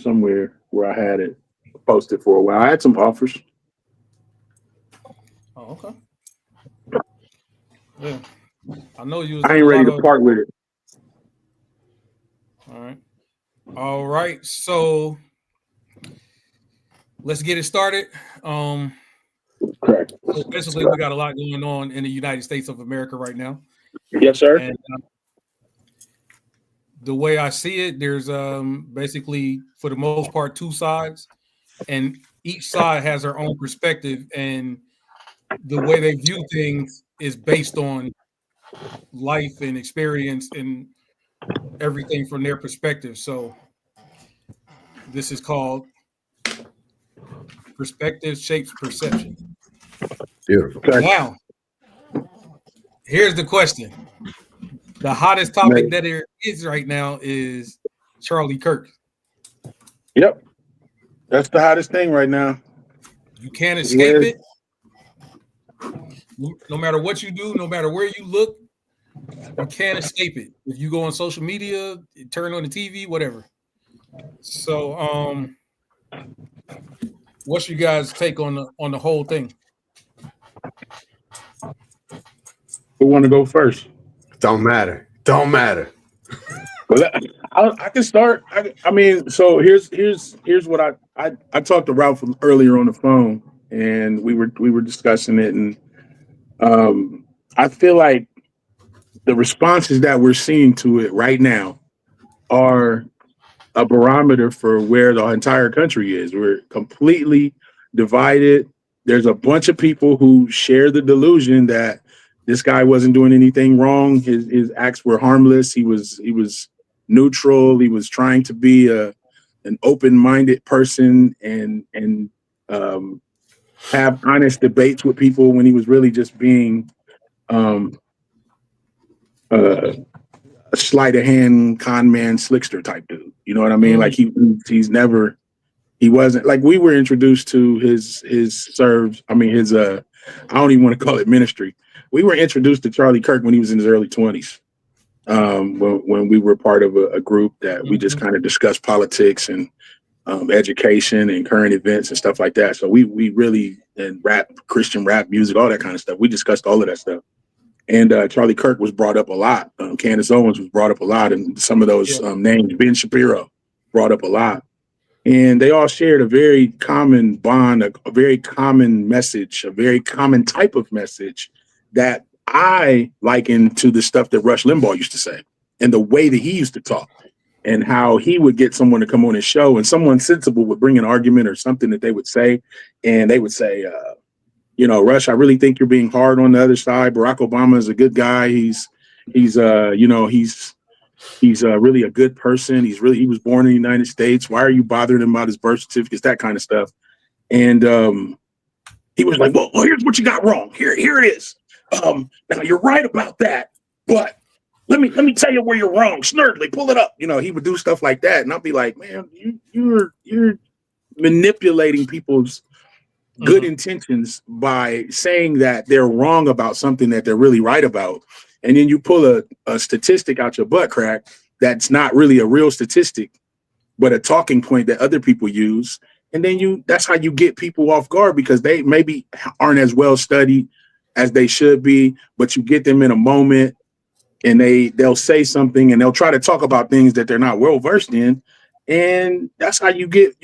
somewhere where I had it posted for a while. I had some offers. Oh, okay. Yeah, I know you was I doing ain't a ready lot to of. part with it. All right, all right. So let's get it started. Um, Correct. so basically, we got a lot going on in the United States of America right now, Yes, sir. and the way I see it, there's basically for the most part two sides, and each side has their own perspective, and the way they view things is based on life and experience and everything from their perspective. So this is called perspective shapes perception. Beautiful. Correct. Now, here's the question. The hottest topic Man. that there is right now is Charlie Kirk. Yep. That's the hottest thing right now. You can't escape Where it. No matter what you do, no matter where you look, you can't escape it. If you go on social media, turn on the TV, whatever. So, what's you guys' take on the whole thing? we want to go first? Don't matter. Don't matter. Well, I can start. I mean, so here's what I talked to Ralph earlier on the phone, and we were discussing it, and I feel like the responses that we're seeing to it right now are a barometer for where the entire country is. We're completely divided. There's a bunch of people who share the delusion that this guy wasn't doing anything wrong. His acts were harmless. He was neutral. He was trying to be an open-minded person and um, have honest debates with people when he was really just being um, uh, a sleight of hand con man slickster type dude. You know what I mean? Mm, Like he's never he wasn't like we were introduced to his serves. I mean his I don't even want to call it ministry. We were introduced to Charlie Kirk when he was in his early 20s. When we were part of a group that we just mhm. kind of discussed politics and education and current events and stuff like that. So we really and rap, Christian rap music, all that kind of stuff. We discussed all of that stuff. And Charlie Kirk was brought up a lot. Candace Owens was brought up a lot, and some of Yeah. those names, Ben Shapiro, brought up a lot. And they all shared a very common bond, a very common message, a very common type of message that I liken to the stuff that Rush Limbaugh used to say and the way that he used to talk and how he would get someone to come on his show and someone sensible would bring an argument or something that they would say. And they would say, Rush, I really think you're being hard on the other side. Barack Obama is a good guy. He's really a good person. He was born in the United States. Why are you bothering him about his birth certificates? That kind of stuff. And he was like, well, here's what you got wrong. Here it is. Now you're right about that, but let me tell you where you're wrong. Snurdly, pull it up. He would do stuff like that, and I'll be like, man, you're manipulating people's good intentions by saying that they're wrong about something that they're really right about. And then you pull a statistic out your butt crack that's not really a real statistic, but a talking point that other people use. And then that's how you get people off guard because they maybe aren't as well studied as they should be, but you get them in a moment and they'll say something and they'll try to talk about things that they're not well versed in. And that's how you get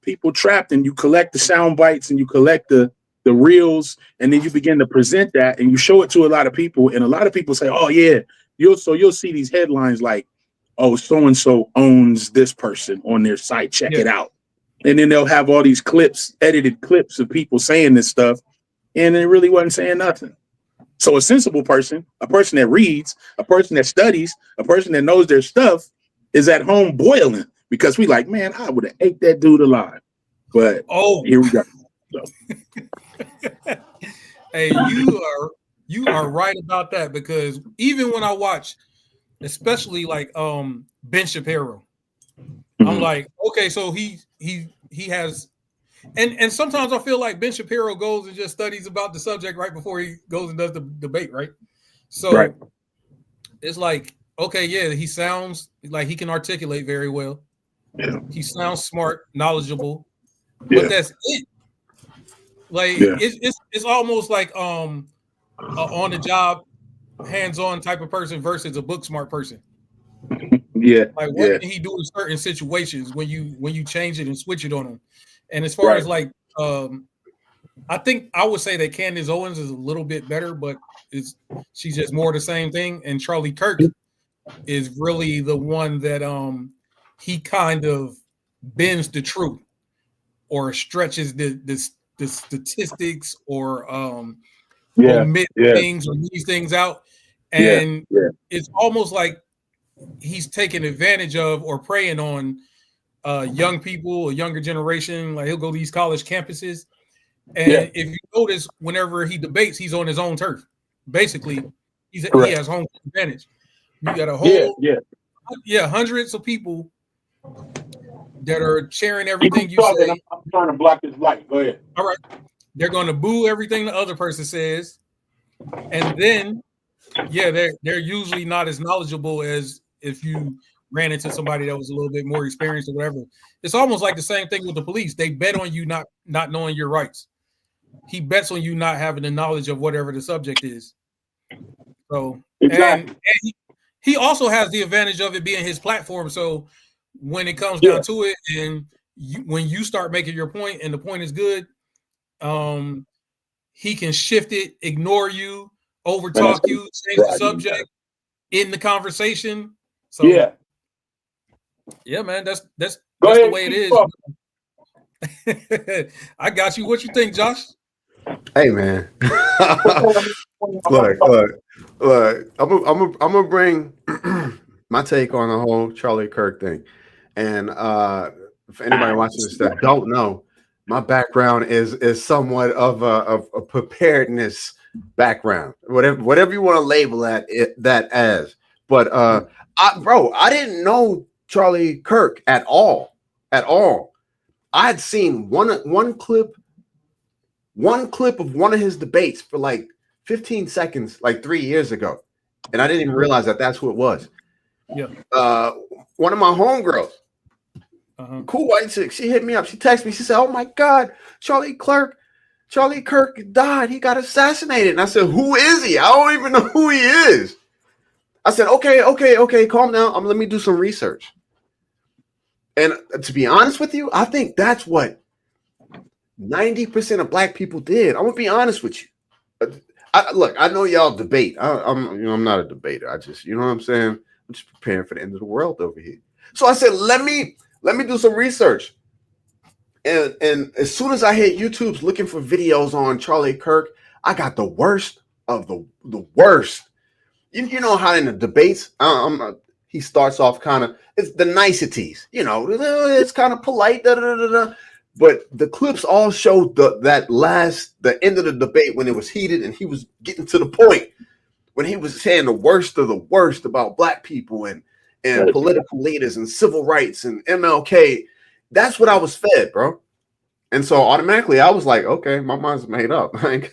people trapped, and you collect the sound bites and you collect the reels, and then you begin to present that and you show it to a lot of people, and a lot of people say, oh yeah, you'll see these headlines like, oh, so and so owns this person on their site, check it out. And then they'll have all these edited clips of people saying this stuff, and it really wasn't saying nothing. So a sensible person, a person that reads, a person that studies, a person that knows their stuff is at home boiling because we like, man, I would have ate that dude alive. But here we go. So. Hey, you are right about that because even when I watch, especially like Ben Shapiro, I'm like, okay, so he has, and sometimes I feel like Ben Shapiro goes and just studies about the subject right before he goes and does the debate, right? So it's like, okay, yeah, he sounds like he can articulate very well. Yeah. He sounds smart, knowledgeable, Yeah. but that's it. Like Yeah. it's almost like a on the job, hands-on type of person versus a book smart person. Yeah. Like what Yeah. can he do in certain situations when you change it and switch it on him? And as far Right. as like I think I would say that Candace Owens is a little bit better, but she's just more the same thing. And Charlie Kirk is really the one that he kind of bends the truth or stretches the statistics or Yeah. omit Yeah. things or leaves things out. Yeah. And Yeah. it's almost like he's taking advantage of or preying on young people, a younger generation. Like he'll go to these college campuses. And Yeah. if you notice, whenever he debates, he's on his own turf. Basically, he Correct. has home advantage. You got a Yeah. whole Yeah. hundreds of people that are cheering You everything keep you talking. say. I'm trying to block this light. Go ahead. All right, they're going to boo everything the other person says, and then they're usually not as knowledgeable as if you ran into somebody that was a little bit more experienced or whatever. It's almost like the same thing with the police. They bet on you not knowing your rights. He bets on you not having the knowledge of whatever the subject is. So Exactly. and he also has the advantage of it being his platform. So when it comes down to it, and when you start making your point and the point is good, he can shift it, ignore you, overtalk you, change the subject in the conversation. So yeah, man, that's the way it is. I got you. What you think, Josh? Hey, man. look. I'm gonna bring my take on the whole Charlie Kirk thing. And for anybody watching this that don't know, my background is somewhat of a preparedness background, whatever you want to label that as. But I didn't know Charlie Kirk at all. I had seen one clip of one of his debates for like 15 seconds, like 3 years ago, and I didn't even realize that that's who it was. Yeah. One of my homegirls, cool white chick, she hit me up. She texted me. She said, "Oh my God, Charlie Kirk died. He got assassinated." And I said, "Who is he? I don't even know who he is." I said, okay, calm down. Let me do some research. And to be honest with you, I think that's what 90% of Black people did. I'm gonna be honest with you. I know y'all debate. I'm not a debater. I just, you know what I'm saying? I'm just preparing for the end of the world over here. So I said, let me do some research. And as soon as I hit YouTube's looking for videos on Charlie Kirk, I got the worst of the worst. You know how in the debates, he starts off kind of, it's the niceties, it's kind of polite, but the clips all showed the end of the debate when it was heated and he was getting to the point when he was saying the worst of the worst about Black people and political leaders and civil rights and MLK. That's what I was fed, bro. And so automatically I was like, okay, my mind's made up. Like,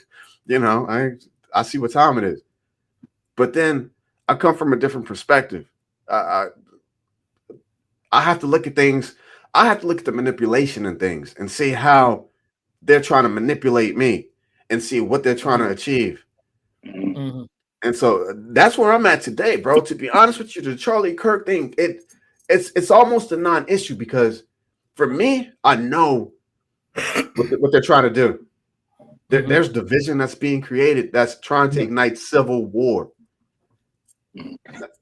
I see what time it is. But then I come from a different perspective. I have to look at things. I have to look at the manipulation in things and see how they're trying to manipulate me and see what they're trying to achieve. Mm-hmm. And so that's where I'm at today, bro. To be honest with you, the Charlie Kirk thing, it's almost a non-issue because for me, I know what they're trying to do. There's division that's being created that's trying to ignite civil war.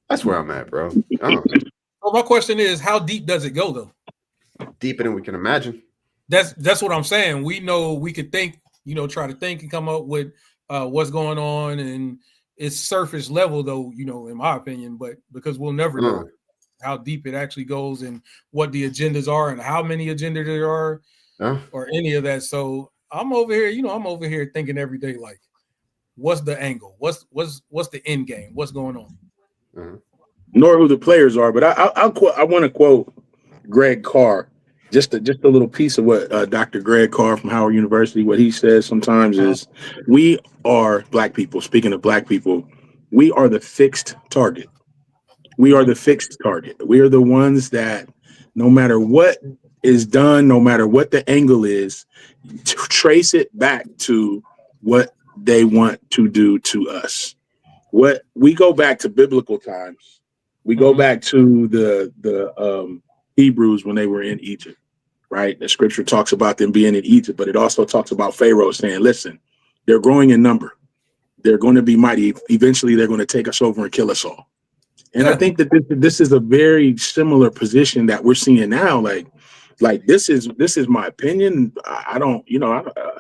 That's where I'm at, bro. Well, my question is, how deep does it go, though? Deeper than we can imagine. That's what I'm saying. We know we could think, try to think and come up with what's going on, and it's surface level, though, in my opinion. But because we'll never know how deep it actually goes and what the agendas are and how many agendas there are, or any of that. So I'm over here, thinking every day, like, what's the angle? What's the end game? What's going on? Nor who the players are, but I want to quote Greg Carr, just a little piece of what Dr. Greg Carr from Howard University, what he says sometimes is, we are Black people. Speaking of Black people, we are the fixed target. We are the fixed target. We are the ones that no matter what is done, no matter what the angle is, to trace it back to what they want to do to us. What we go back to biblical times. We go back to the Hebrews when they were in Egypt, right? The scripture talks about them being in Egypt, but it also talks about Pharaoh saying, listen, they're growing in number. They're going to be mighty. Eventually, they're going to take us over and kill us all. And I think that this is a very similar position that we're seeing now. Like this is my opinion. I don't,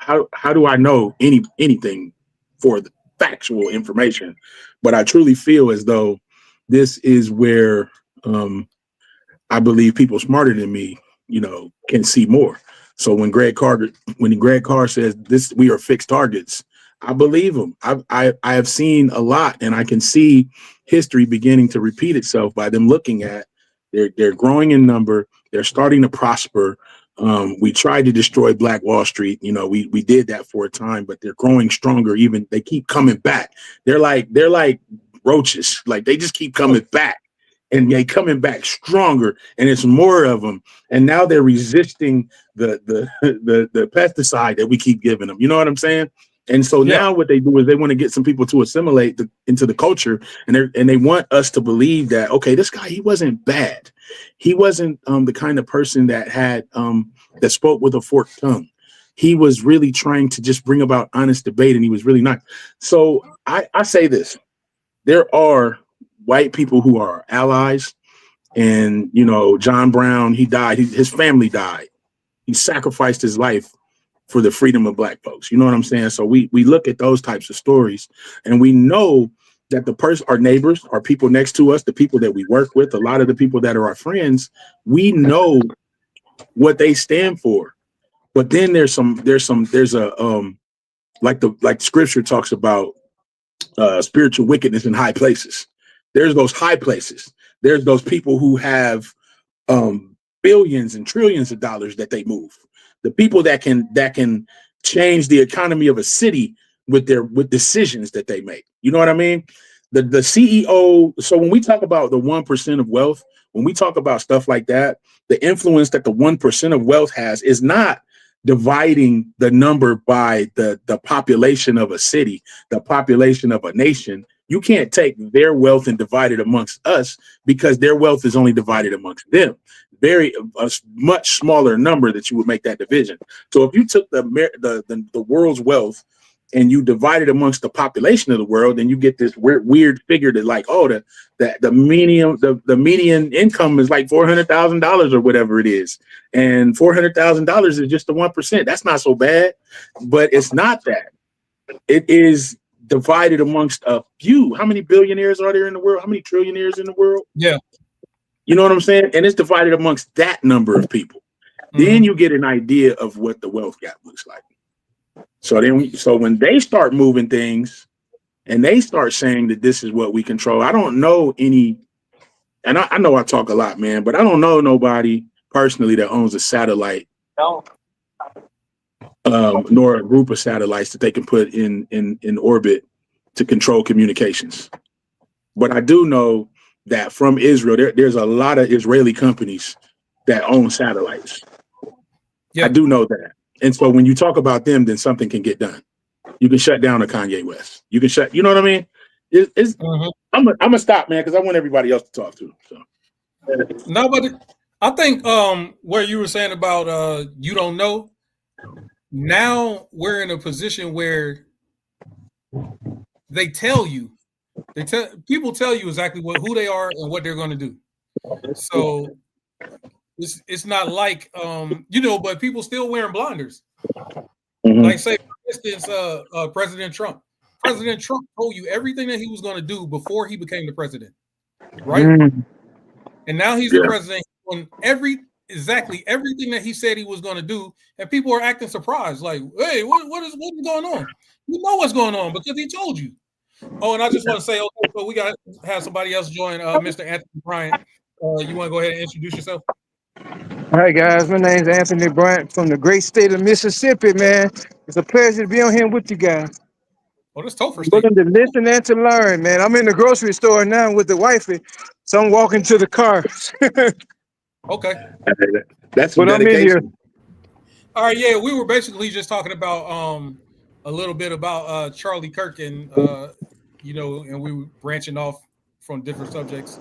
how do I know anything for the factual information? But I truly feel as though this is where I believe people smarter than me, can see more. So when Greg Carr says this, we are fixed targets, I believe him. I have seen a lot, and I can see history beginning to repeat itself by them looking at they're growing in number. They're starting to prosper. We tried to destroy Black Wall Street. We did that for a time, but they're growing stronger. Even they keep coming back. They're like roaches. Like they just keep coming back, and they coming back stronger. And it's more of them. And now they're resisting the pesticide that we keep giving them. You know what I'm saying? And so now what they do is they want to get some people to assimilate into the culture, and they want us to believe that, okay, this guy, he wasn't bad. He wasn't the kind of person that had that spoke with a forked tongue. He was really trying to just bring about honest debate, and he was really nice. So I say this: there are white people who are allies, and John Brown, he died. His family died. He sacrificed his life for the freedom of Black folks. You know what I'm saying? So we look at those types of stories, and we know that our neighbors, our people next to us, the people that we work with, a lot of the people that are our friends, we know what they stand for. But then there's a like scripture talks about spiritual wickedness in high places. There's those high places. There's those people who have billions and trillions of dollars that they move. The people that can change the economy of a city with decisions that they make. You know what I mean? The CEO. So when we talk about the 1% of wealth, when we talk about stuff like that, the influence that the 1% of wealth has is not dividing the number by the population of a city, the population of a nation. You can't take their wealth and divide it amongst us, because their wealth is only divided amongst them. A much smaller number that you would make that division. So if you took the world's wealth and you divide it amongst the population of the world, then you get this weird figure that like, oh, the median income is like $400,000 or whatever it is, and $400,000 is just the 1%. That's not so bad, but it's not that. It is divided amongst a few. How many billionaires are there in the world? How many trillionaires in the world? Yeah. You know what I'm saying? And it's divided amongst that number of people. Then you get an idea of what the wealth gap looks like. So when they start moving things and they start saying that this is what we control, I don't know any, and I know I talk a lot, man, but I don't know nobody personally that owns a satellite, nor a group of satellites that they can put in orbit to control communications. But I do know that from Israel, there's a lot of Israeli companies that own satellites. Yeah. I do know that. And so when you talk about them, then something can get done. You can shut down a Kanye West. You can you know what I mean? I'm gonna stop, man, because I want everybody else to talk to. So. No, but I think where you were saying about you don't know, now we're in a position where they tell you. People tell you exactly who they are and what they're going to do. So it's not like but people still wearing blinders. Like say for instance, President Trump. President Trump told you everything that he was going to do before he became the president, right? And now he's the president on exactly everything that he said he was going to do, and people are acting surprised, like, "Hey, what is going on?" You know what's going on because he told you. Oh, and I just want to say, okay, so we got to have somebody else join, Mr. Anthony Bryant. You want to go ahead and introduce yourself? Hi, guys. My name is Anthony Bryant from the great state of Mississippi, man. It's a pleasure to be on here with you guys. Oh, this Topher State. Looking to listen and to learn, man. I'm in the grocery store now with the wifey, so I'm walking to the car. Okay. That's some But I'm in here. dedication. All right. Yeah, we were basically just talking about a little bit about Charlie Kirk and and we were branching off from different subjects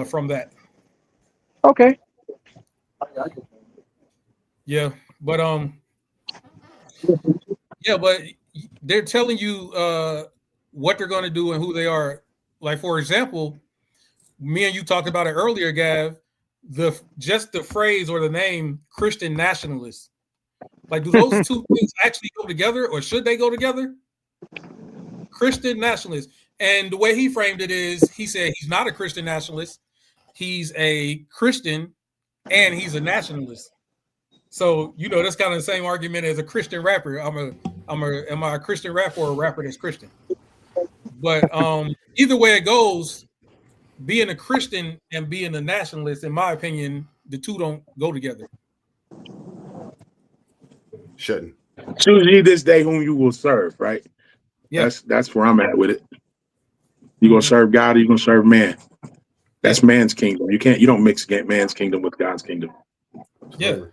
from that. Okay. Yeah, but but they're telling you what they're going to do and who they are. Like, for example, me and you talked about it earlier, Gav. Just the phrase or the name Christian nationalist. Like, do those two things actually go together, or should they go together? Christian nationalist. And the way he framed it is, he said he's not a Christian nationalist. He's a Christian and he's a nationalist. So, that's kind of the same argument as a Christian rapper. Am I a Christian rapper or a rapper that's Christian? But either way it goes, being a Christian and being a nationalist, in my opinion, the two don't go together. Shouldn't. Choose ye this day whom you will serve, right? Yeah. That's where I'm at with it. You're gonna serve God or you're gonna serve man. That's man's kingdom. You don't mix man's kingdom with God's kingdom. Yeah.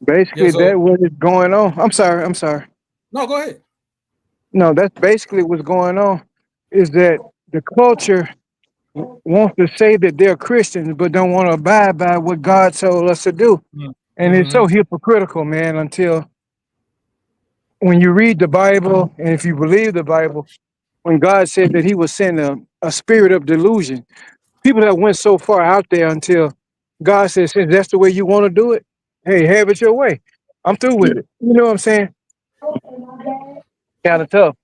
Basically, that's what is going on. I'm sorry. No, go ahead. No, that's basically what's going on. Is that the culture wants to say that they're Christians, but don't want to abide by what God told us to do. And it's so hypocritical, man, until when you read the Bible, and if you believe the Bible, when God said that he would send a spirit of delusion, people that went so far out there until God says, since that's the way you want to do it, hey, have it your way. I'm through with it. You know what I'm saying? Kind of tough.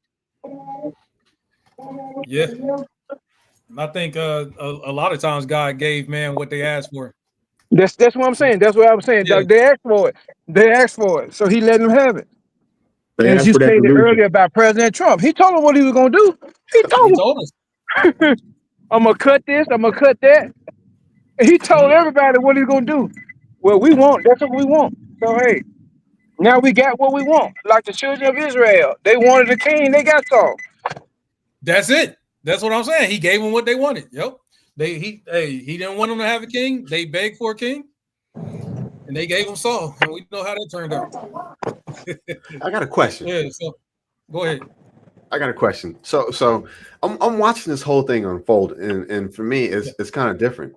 Yeah. I think a lot of times God gave man what they asked for. That's what I'm saying. That's what I was saying. Yeah. They asked for it. So he let them have it. They As asked you for that stated delusion. earlier about President Trump, he told them what he was going to do. He told us. I'm going to cut this. I'm going to cut that. And he told everybody what he's going to do. Well, that's what we want. So, hey, now we got what we want. Like the children of Israel. They wanted a king. They got Saul. That's it. That's what I'm saying. He gave them what they wanted. Yep. He didn't want them to have a king. They begged for a king. And they gave him Saul. And we know how that turned out. I got a question. Yeah, so go ahead. I got a question. So I'm watching this whole thing unfold, and for me, it's kind of different.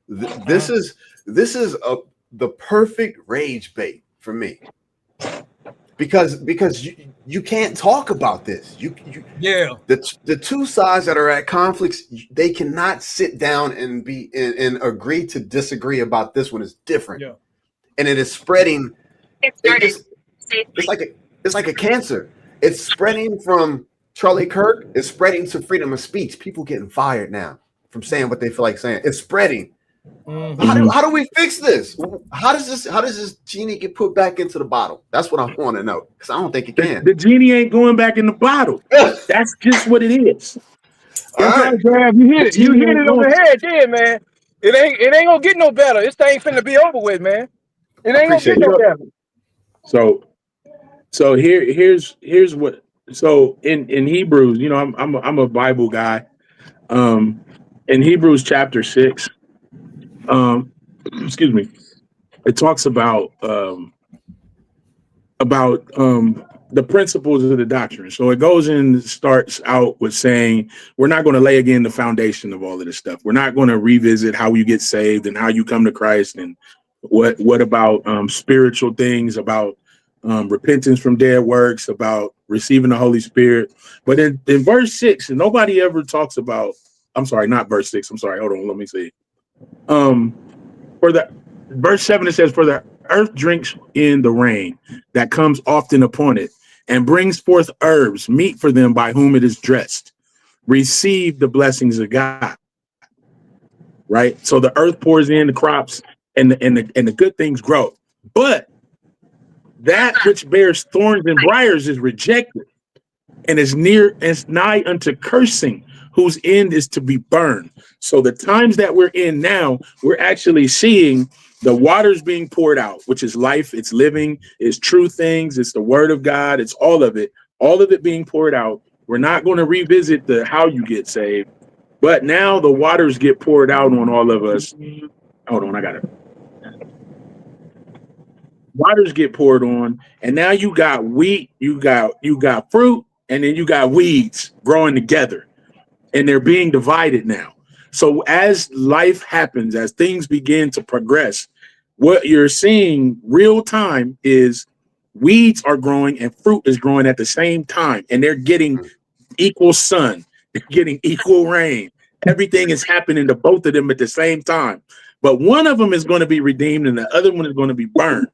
This is the perfect rage bait for me, because you can't talk about this. The two sides that are at conflicts, they cannot sit down and and agree to disagree about this one. Is different, and it is spreading. It's like a cancer. It's spreading from Charlie Kirk. It's spreading to freedom of speech. People getting fired now from saying what they feel like saying. It's spreading. How do we fix this? How does this genie get put back into the bottle? That's what I want to know, because I don't think it can. The genie ain't going back in the bottle. That's just what it is. All right, Grab, you hit it on the head, yeah, man. It ain't gonna get no better. This thing finna be over with, man. It ain't gonna get no better. So here's what. So in Hebrews, I'm a Bible guy. In Hebrews chapter 6, excuse me, it talks about the principles of the doctrine. So it goes in, starts out with saying, we're not going to lay again the foundation of all of this stuff. We're not going to revisit how you get saved and how you come to Christ and what about spiritual things, about repentance from dead works, about receiving the Holy Spirit. But in verse 6, nobody ever talks about, I'm sorry, not verse 6. I'm sorry. Hold on. Let me see. For the verse 7, it says, for the earth drinks in the rain that comes often upon it and brings forth herbs, meat for them by whom it is dressed. Receive the blessings of God. Right. So the earth pours in the crops and the good things grow. But that which bears thorns and briars is rejected and is nigh unto cursing, whose end is to be burned. So the times that we're in now, we're actually seeing the waters being poured out, which is life, it's living, it's true things, it's the word of God, it's all of it being poured out. We're not going to revisit how you get saved, But now the waters get poured out on all of us. Hold on, I got it. Waters get poured on, and now you got wheat, you got fruit, and then you got weeds growing together, and they're being divided now. So as life happens, as things begin to progress, what you're seeing real time is weeds are growing and fruit is growing at the same time, and they're getting equal sun, they're getting equal rain. Everything is happening to both of them at the same time. But one of them is going to be redeemed and the other one is going to be burned.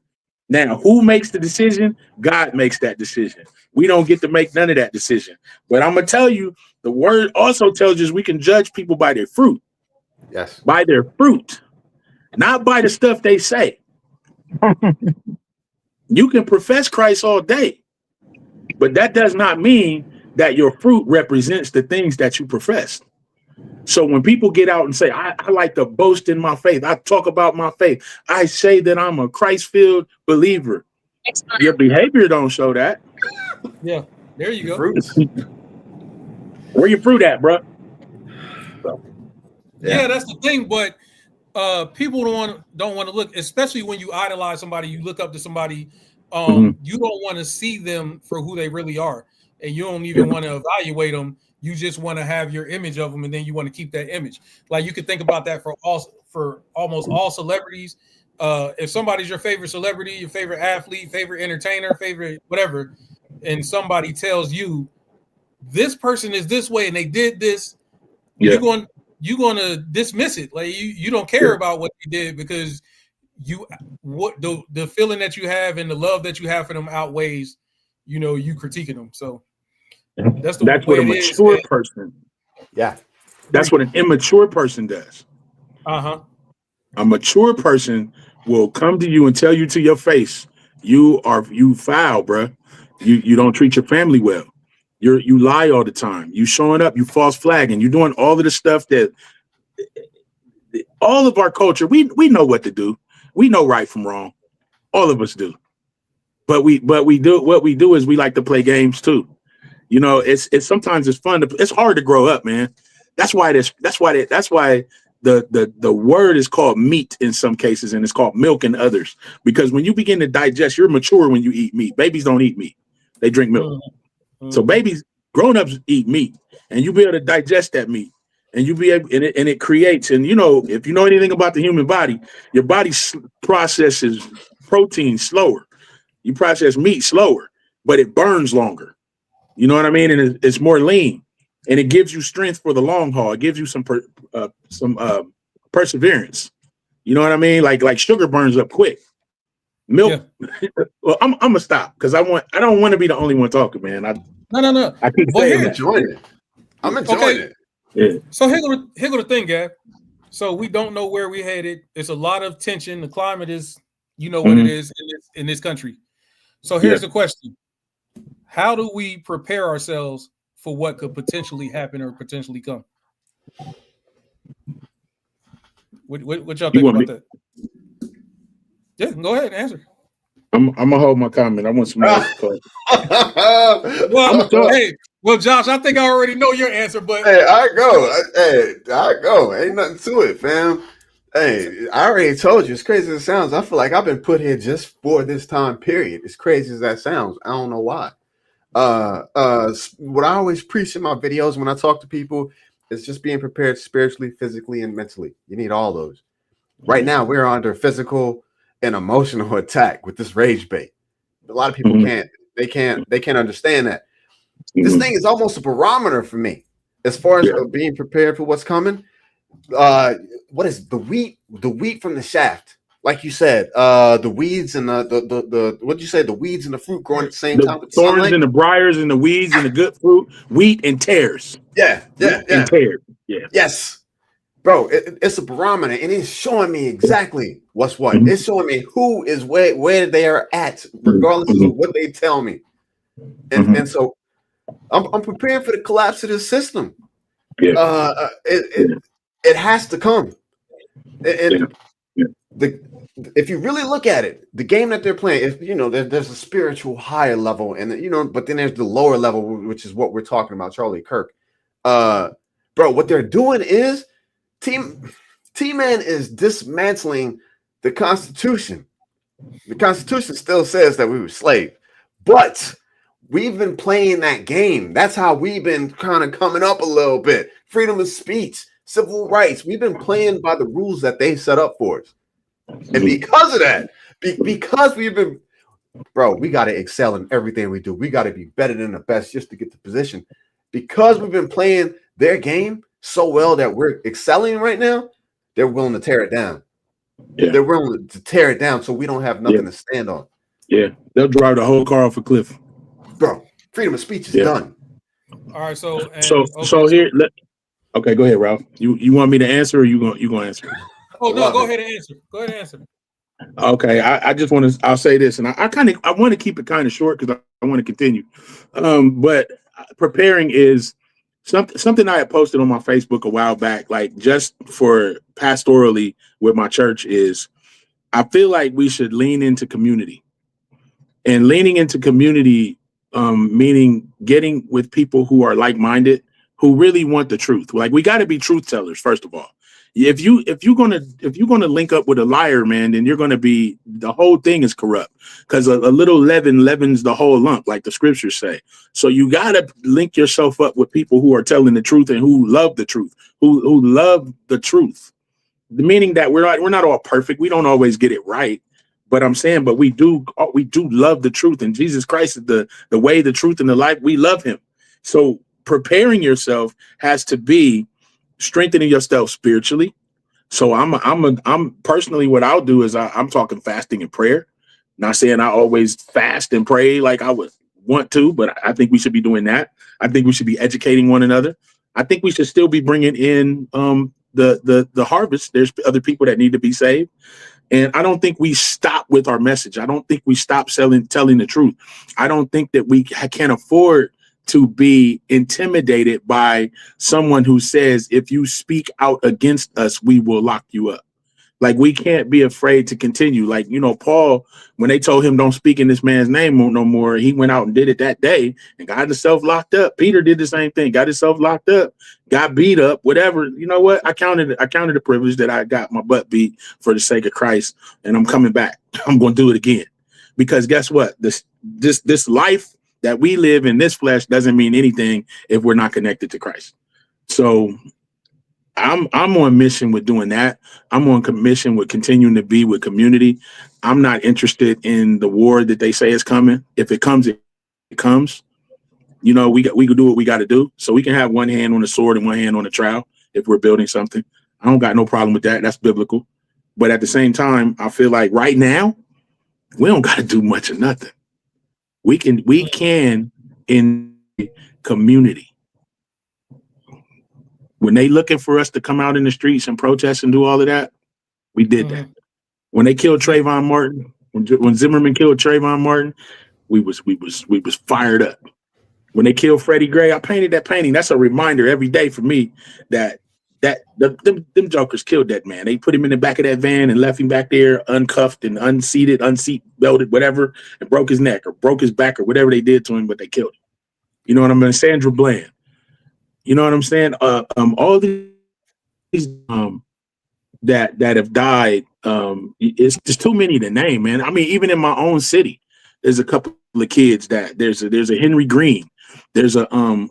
Now, who makes the decision? God makes that decision. We don't get to make none of that decision. But I'm going to tell you, the word also tells us we can judge people by their fruit. Yes. By their fruit, not by the stuff they say. You can profess Christ all day, but that does not mean that your fruit represents the things that you profess. So when people get out and say, I like to boast in my faith, I talk about my faith, I say that I'm a Christ-filled believer. Your behavior don't show that. Yeah, there you go. Fruits. Where your fruit at, bro? So, yeah, that's the thing. But people don't want to look, especially when you idolize somebody, you look up to somebody. You don't want to see them for who they really are, and you don't even want to evaluate them. You just want to have your image of them, and then you want to keep that image. Like you could think about that for almost all celebrities. If somebody's your favorite celebrity, your favorite athlete, favorite entertainer, favorite whatever, and somebody tells you this person is this way and they did this, you're going to dismiss it. Like you don't care about what they did because the feeling that you have and the love that you have for them outweighs, you critiquing them. So. That's what a mature person. Yeah. That's what an immature person does. Uh-huh. A mature person will come to you and tell you to your face, you foul, bro. You don't treat your family well. You lie all the time. You showing up, you false flagging, you doing all of the stuff that all of our culture, we know what to do. We know right from wrong. All of us do. But we do what we do is we like to play games too. It's sometimes it's fun it's hard to grow up, man. That's why the word is called meat in some cases and it's called milk in others, because when you begin to digest, you're mature when you eat meat. Babies don't eat meat. They drink milk. So babies, grown-ups eat meat, and you be able to digest that meat, and you be able, and it creates, and if you know anything about the human body, your body processes protein slower. You process meat slower, but it burns longer. You know what I mean? And it's more lean, and it gives you strength for the long haul. It gives you some perseverance. You know what I mean? Like sugar burns up quick. Milk. Yeah. Well, I'm gonna stop because I don't want to be the only one talking, man. No. I keep saying I'm enjoying it. I'm enjoying it. Yeah. So here go the thing, Gab. So we don't know where we're headed. It's a lot of tension. The climate is, what it is in this country. So here's the question. How do we prepare ourselves for what could potentially happen or potentially come? What y'all think about that? Yeah, go ahead and answer. I'm gonna hold my comment. I want some more. Well, Josh, I think I already know your answer, but I go. Ain't nothing to it, fam. Hey, I already told you. As crazy as it sounds, I feel like I've been put here just for this time period. As crazy as that sounds, I don't know why. What I always preach in my videos when I talk to people is just being prepared spiritually, physically, and mentally. You need all those. Right now, we're under physical and emotional attack with this rage bait. A lot of people can't understand that. This thing is almost a barometer for me as far as being prepared for what's coming. What is the wheat from the shaft? Like you said, the weeds and the what did you say? The weeds and the fruit growing at the same time. The thorns and the briars and the weeds and the good fruit, wheat and tares. Yeah. And tares. Yeah. Yes. Bro, it's a barometer, and it's showing me exactly what's what. It's showing me who is where they are at, regardless of what they tell me. And so I'm preparing for the collapse of this system. Yeah. It has to come. If you really look at it, the game that they're playing, there's a spiritual higher level, and but then there's the lower level, which is what we're talking about, Charlie Kirk. bro, what they're doing is T-Man is dismantling the Constitution. The Constitution still says that we were slaves, but we've been playing that game. That's how we've been kind of coming up a little bit. Freedom of speech, civil rights. We've been playing by the rules that they set up for us. And because of that, because we've been, bro, we got to excel in everything we do. We got to be better than the best just to get the position. Because we've been playing their game so well that we're excelling right now, they're willing to tear it down. Yeah. They're willing to tear it down so we don't have nothing to stand on. Yeah, they'll drive the whole car off a cliff. Bro, freedom of speech is done. All right, so here. Okay, go ahead, Ralph. You want me to answer, or you gonna answer? Oh no, go ahead and answer. Go ahead and answer. Okay, I just want to. I'll say this, and I want to keep it kind of short because I want to continue. But preparing is something I had posted on my Facebook a while back, like just for pastorally with my church. Is I feel like we should lean into community, and leaning into community, meaning getting with people who are like-minded, who really want the truth. Like, we got to be truth tellers, first of all. If you're gonna link up with a liar, man, then you're gonna be, the whole thing is corrupt, because a little leaven leavens the whole lump, like the scriptures say. So you gotta link yourself up with people who are telling the truth and who love the truth, who love the truth. The meaning that we're not all perfect. We don't always get it right. But I'm saying, but we do love the truth, and Jesus Christ is the way, the truth, and the life. We love him. So preparing yourself has to be strengthening yourself spiritually. So I'm personally, what I'll do is I'm talking fasting and prayer. Not saying I always fast and pray like I would want to, but I think we should be doing that. I think we should be educating one another. I think we should still be bringing in the harvest. There's other people that need to be saved. And I don't think we stop with our message. I don't think we stop telling the truth. I don't think that we can afford to be intimidated by someone who says, if you speak out against us, we will lock you up. Like, we can't be afraid to continue. Like, Paul, when they told him don't speak in this man's name no more, he went out and did it that day and got himself locked up. Peter did the same thing, got himself locked up, got beat up, whatever. You know what? I counted the privilege that I got my butt beat for the sake of Christ, and I'm coming back. I'm going to do it again, because guess what? This life that we live in this flesh doesn't mean anything if we're not connected to Christ. So I'm on mission with doing that. I'm on mission with continuing to be with community. I'm not interested in the war that they say is coming. If it comes, it comes. We can do what we got to do. So we can have one hand on the sword and one hand on the trowel if we're building something. I don't got no problem with that. That's biblical. But at the same time, I feel like right now, we don't got to do much of nothing. We can in community. When they looking for us to come out in the streets and protest and do all of that, we did that. When they killed Trayvon Martin, when Zimmerman killed Trayvon Martin, we was fired up. When they killed Freddie Gray, I painted that painting. That's a reminder every day for me that them jokers killed that man. They put him in the back of that van and left him back there uncuffed and unseat belted, whatever, and broke his neck or broke his back or whatever they did to him, but they killed him. You know what I mean? Sandra Bland. You know what I'm saying? All these that have died, it's just too many to name, man. I mean, even in my own city, there's a couple of kids that there's a Henry Green. There's one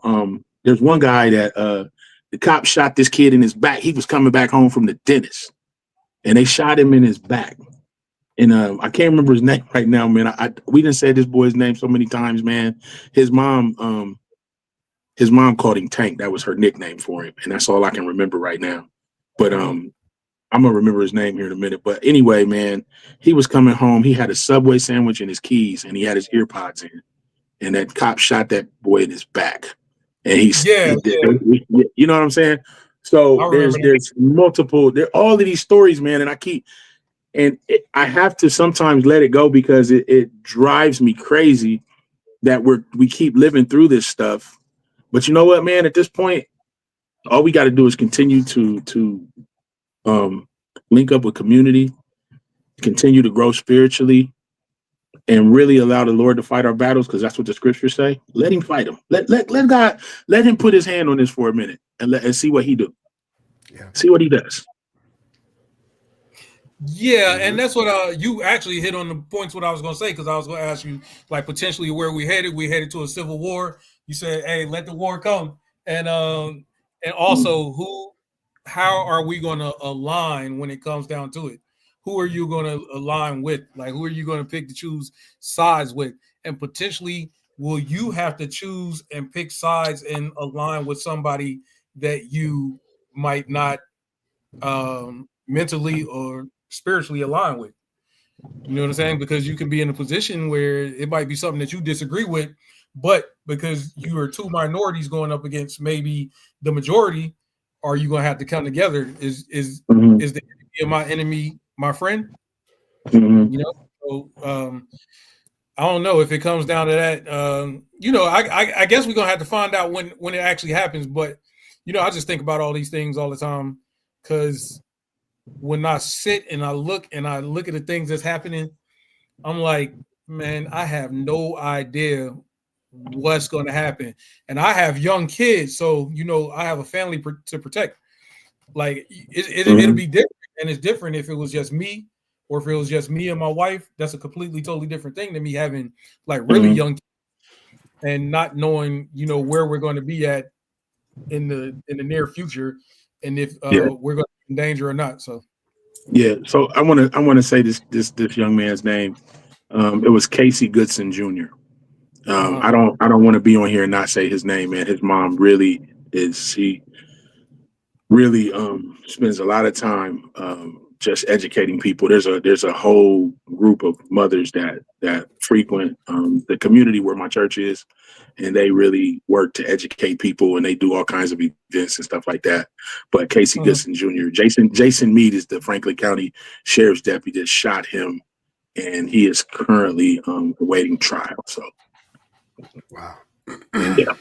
guy that the cop shot this kid in his back. He was coming back home from the dentist, and they shot him in his back. And I can't remember his name right now, man. We done said this boy's name so many times, man. His mom called him Tank. That was her nickname for him, and that's all I can remember right now. But I'm gonna remember his name here in a minute. But anyway, man, he was coming home. He had a Subway sandwich and his keys, and he had his ear pods in. And that cop shot that boy in his back. And you know what I'm saying? So there's multiple, all of these stories, man. And I have to sometimes let it go, because it drives me crazy that we keep living through this stuff. But you know what, man? At this point, all we got to do is continue to link up with community, continue to grow spiritually, and really allow the Lord to fight our battles, because that's what the scriptures say. Let him fight them. Let God, let him put his hand on this for a minute and see what he do. Yeah. See what he does. Yeah, and that's what you actually hit on the points what I was going to say, because I was going to ask you, like, potentially where we headed. We headed to a civil war. You said, "Hey, let the war come," and also how are we going to align when it comes down to it? Who are you going to align with? Like, who are you going to pick to choose sides with? And potentially, will you have to choose and pick sides and align with somebody that you might not mentally or spiritually align with? You know what I'm saying? Because you can be in a position where it might be something that you disagree with, but because you are two minorities going up against maybe the majority, are you going to have to come together? Is the enemy of my enemy my friend? You know, so I don't know if it comes down to that. You know, I guess we're gonna have to find out when it actually happens. But you know, I just think about all these things all the time, because when I sit and I look at the things that's happening, I'm like, man, I have no idea what's going to happen. And I have young kids, so you know, I have a family to protect. Like it'll be different, and it's different if it was just me, or if it was just me and my wife. That's a completely totally different thing than me having like really young kids and not knowing, you know, where we're going to be at in the near future, and if we're going to be in danger or not. So yeah, so I want to say this young man's name. It was Casey Goodson Jr. I don't want to be on here and not say his name, man. His mom really she really spends a lot of time just educating people. There's a whole group of mothers that frequent the community where my church is, and they really work to educate people, and they do all kinds of events and stuff like that. But Casey Goodson Jr., Jason Mead is the Franklin County Sheriff's deputy that shot him, and he is currently awaiting trial. So, wow. Yeah.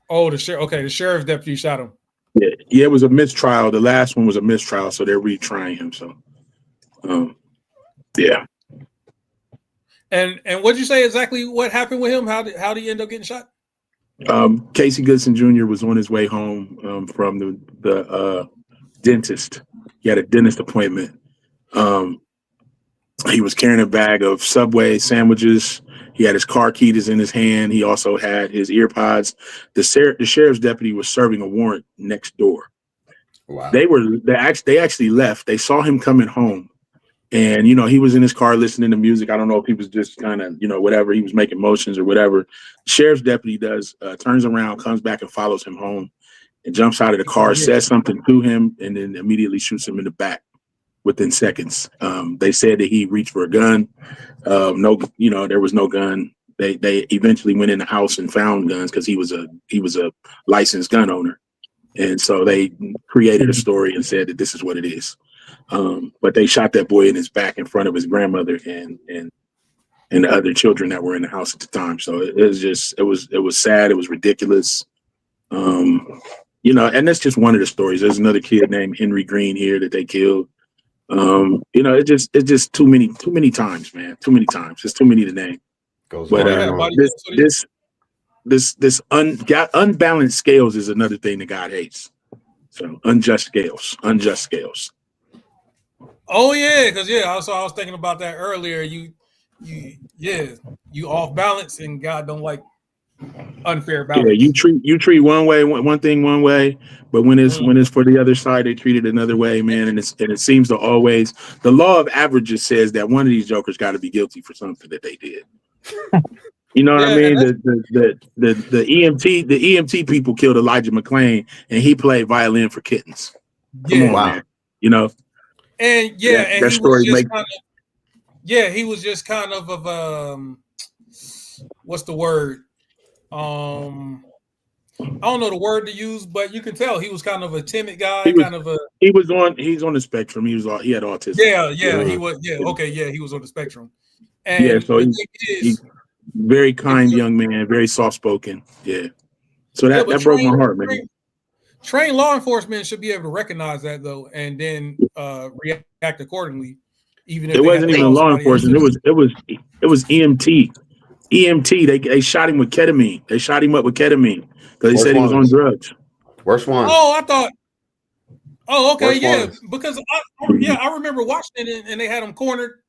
Oh, the sheriff's deputy shot him. Yeah, it was a mistrial. The last one was a mistrial, so they're retrying him. So, yeah. And what'd you say exactly what happened with him? How did he end up getting shot? Casey Goodson Jr. was on his way home from the dentist. He had a dentist appointment. He was carrying a bag of Subway sandwiches. He had his car keys in his hand. He also had his ear pods. The sheriff's deputy was serving a warrant next door. Wow. They actually left. They saw him coming home, and you know, he was in his car listening to music. I don't know if he was just kind of, you know, whatever, he was making motions or whatever. The sheriff's deputy turns around, comes back and follows him home, and jumps out of the car, says something to him, and then immediately shoots him in the back within seconds. They said that he reached for a gun. No, you know, there was no gun. They eventually went in the house and found guns, because he was a licensed gun owner, and so they created a story and said that this is what it is. But they shot that boy in his back in front of his grandmother and the other children that were in the house at the time. So it was sad. It was ridiculous. You know, and that's just one of the stories. There's another kid named Henry Green here that they killed. You know, it's just too many times, man. Too many times. It's too many to name. But this unbalanced scales is another thing that God hates. So unjust scales. Oh yeah, because I was thinking about that earlier. You off balance, and God don't like unfair balance. Yeah, you treat one way, one thing one way, but when it's for the other side, they treat it another way, man. And it seems to always, the law of averages says that one of these jokers got to be guilty for something that they did. You know what I mean? The EMT people killed Elijah McClain, and he played violin for kittens. Come on, man. You know. And that story he was just kind of what's the word? I don't know the word to use, but you can tell he was kind of a timid guy. He's on the spectrum. He had autism. He was. He was on the spectrum. And so he's very kind young man, very soft spoken. Yeah. So that broke my heart, man. Trained law enforcement should be able to recognize that though, and then react accordingly. even if It they had wasn't to even call law somebody else. enforcement. It was EMT. EMT. They shot him with ketamine. They shot him up with ketamine because he Worst said he was on ones. drugs. Worst ones. Oh, I thought. Oh, okay, Worst yeah, ones. because I remember watching it and they had him cornered.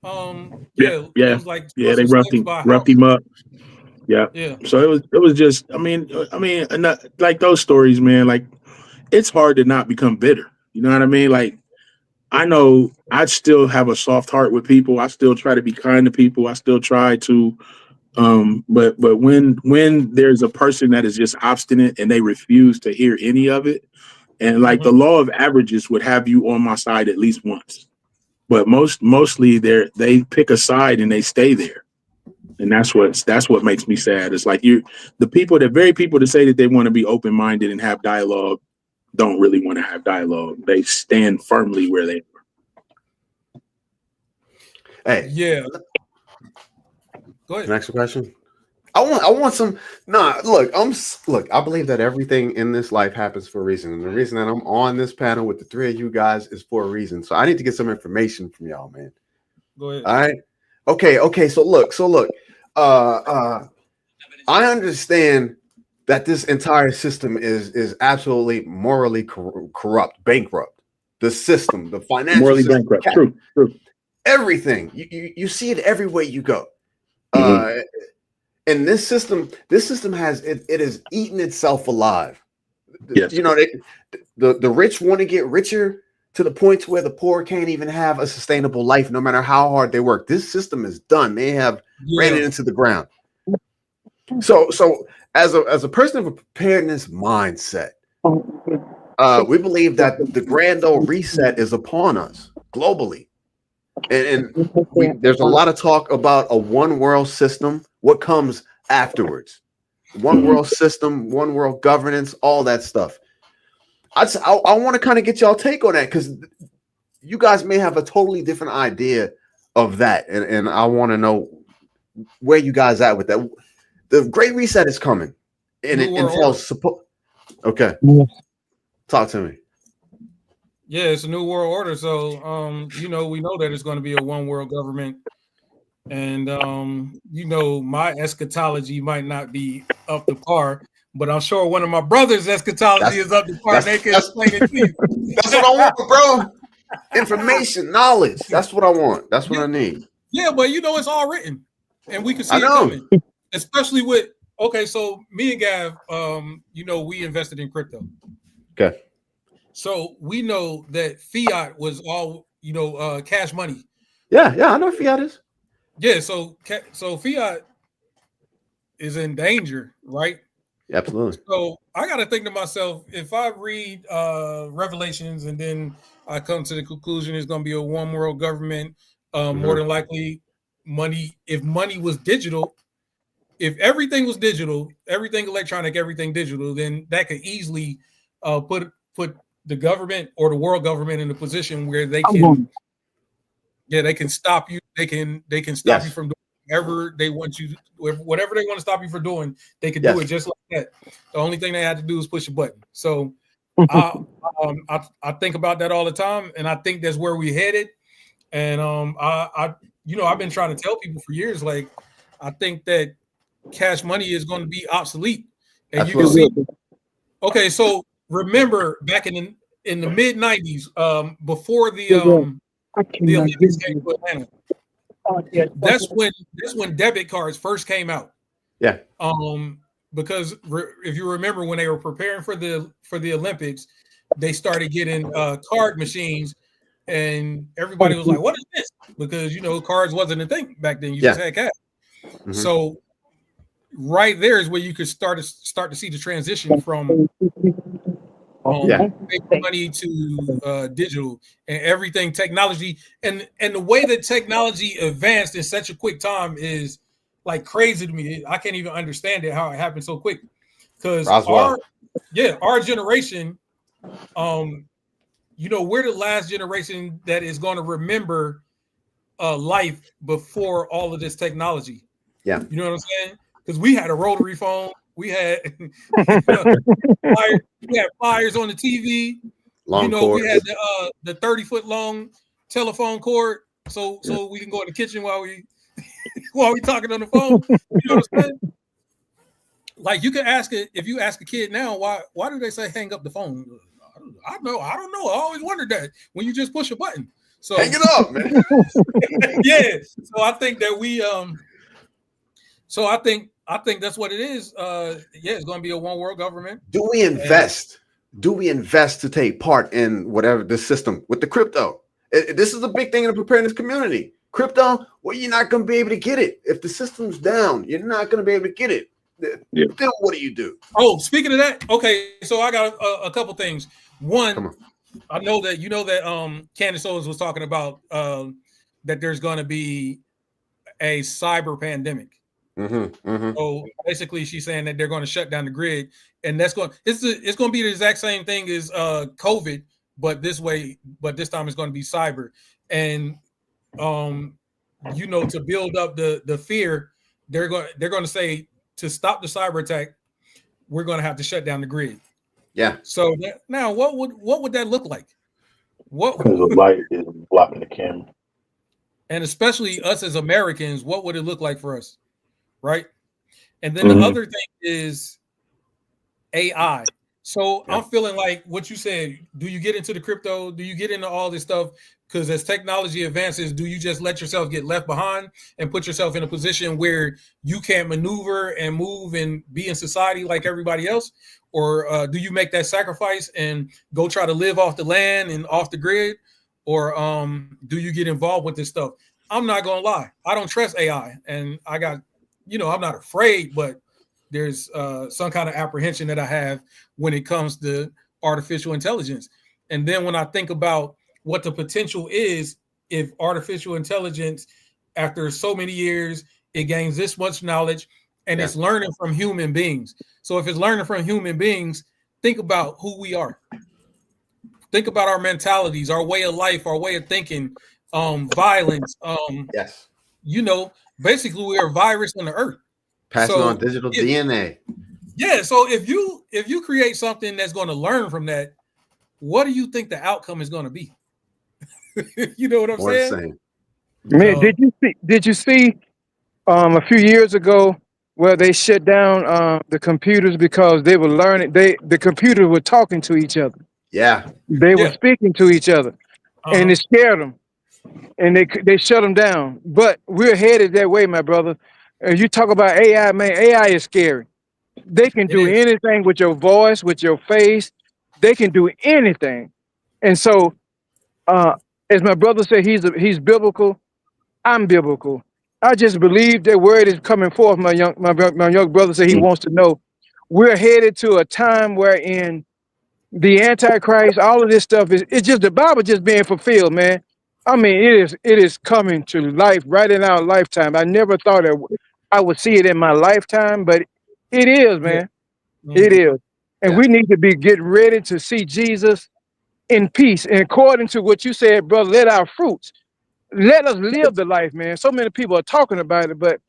It was like They some roughed steps him by a roughed house. him up. Yeah. Yeah. So it was just. I mean, like those stories, man. Like it's hard to not become bitter. You know what I mean? Like I know I still have a soft heart with people. I still try to be kind to people. I still try to. But when there's a person that is just obstinate and they refuse to hear any of it, and like the law of averages would have you on my side at least once, but mostly they pick a side and they stay there, and that's what makes me sad. It's like the very people that say that they want to be open minded and have dialogue don't really want to have dialogue. They stand firmly where they are. Hey, Yeah. Go ahead. next question. I want some. Nah, look, I believe that everything in this life happens for a reason, and the reason that I'm on this panel with the three of you guys is for a reason. So I need to get some information from y'all, man. Go ahead. All right. Okay. So look. I understand that this entire system is absolutely morally corrupt, bankrupt. The system, the financial Morally system, bankrupt. True. everything. You see it everywhere you go. And this system has it has eaten itself alive. Yes. You know, the rich want to get richer to the point to where the poor can't even have a sustainable life, no matter how hard they work. This system is done. They have ran it into the ground. So as a person of a preparedness mindset, we believe that the grand old reset is upon us globally. And there's a lot of talk about a one world system. What comes afterwards? One world system, one world governance, all that stuff. I want to kind of get y'all take on that because you guys may have a totally different idea of that, and I want to know where you guys at with that. The Great Reset is coming, and it entails support. Okay, talk to me. Yeah, it's a new world order. So, we know that it's going to be a one world government. And, my eschatology might not be up to par, but I'm sure one of my brother's eschatology is up to par. They can explain it to you. That's what I want, bro. Information, knowledge. That's what I want. That's what I need. Yeah, but it's all written. And we can see it coming. Especially with, so me and Gav, we invested in crypto. Okay. So we know that fiat was all, cash money. Yeah, I know what fiat is. Yeah, so fiat is in danger, right? Absolutely. So I got to think to myself, if I read Revelations and then I come to the conclusion it's going to be a one world government, more than likely if money was digital, if everything was digital, everything electronic, everything digital, then that could easily put the government or the world government in a position where they can, they can stop you. They can stop you from doing whatever they want you, whatever they want to stop you from doing. They can do it just like that. The only thing they had to do is push a button. So I think about that all the time, and I think that's where we headed. And I've been trying to tell people for years, like I think that cash money is going to be obsolete, and Absolutely. you can see. Okay, so remember back in the mid '90s, before the Olympics came to Atlanta, that's when debit cards first came out. Yeah. Because if you remember when they were preparing for the Olympics, they started getting card machines, and everybody was like, "What is this?" Because cards wasn't a thing back then. You just had cash. Mm-hmm. So right there is where you could start to see the transition from money to digital and everything technology, and the way that technology advanced in such a quick time is like crazy to me. I can't even understand it, how it happened so quick. Because our generation, we're the last generation that is going to remember life before all of this technology. Yeah, you know what I'm saying? Because we had a rotary phone, we had flyers on the TV. Long cords. We had the 30-foot long telephone cord. so we can go in the kitchen while we talking on the phone. You know what I'm saying? Like you can ask it if you ask a kid now, why do they say hang up the phone? I don't know. I always wondered that when you just push a button. So hang it up, man. Yeah. So I think that we so I think that's what it is. Yeah, it's going to be a one world government. Do we invest? Do we invest to take part in whatever the system with the crypto? This is a big thing in the preparedness community. Crypto, well, you're not going to be able to get it. If the system's down, you're not going to be able to get it. Yeah. Then what do you do? Oh, speaking of that, okay, so I got a couple things. One, I know that Candace Owens was talking about that there's going to be a cyber pandemic. So basically, she's saying that they're going to shut down the grid, and it's going to be the exact same thing as COVID, but this time it's going to be cyber. And to build up the fear, they're going to say to stop the cyber attack, we're going to have to shut down the grid. Yeah. So now, what would that look like? Because the light is blocking the camera, and especially us as Americans, what would it look like for us, right? And then the other thing is AI. So I'm feeling like what you said. Do you get into the crypto? Do you get into all this stuff? Because as technology advances, do you just let yourself get left behind and put yourself in a position where you can't maneuver and move and be in society like everybody else? Or do you make that sacrifice and go try to live off the land and off the grid? Or do you get involved with this stuff? I'm not going to lie. I don't trust AI. And I got, I'm not afraid, but there's some kind of apprehension that I have when it comes to artificial intelligence. And then when I think about what the potential is, if artificial intelligence, after so many years, it gains this much knowledge and it's learning from human beings. So if it's learning from human beings, think about who we are. Think about our mentalities, our way of life, our way of thinking, violence. Basically we are a virus on the earth. Passing on digital DNA. Yeah. So if you create something that's going to learn from that, what do you think the outcome is going to be? You know what I'm saying? Man, did you see a few years ago where they shut down the computers because they were learning, the computers were talking to each other. Yeah. They were speaking to each other and it scared them and they shut them down. But we're headed that way, my brother. And you talk about AI, man, AI is scary. They can do anything with your voice, with your face. They can do anything. And so, as my brother said, he's biblical. I'm biblical. I just believe that word is coming forth. My young brother said he wants to know. We're headed to a time wherein the Antichrist, all of this stuff it's just the Bible just being fulfilled, man. I mean, it is coming to life right in our lifetime. I never thought I would see it in my lifetime, but it is, man. It is. And we need to be getting ready to see Jesus in peace. And according to what you said, brother, let our fruits, let us live the life, man. So many people are talking about it, but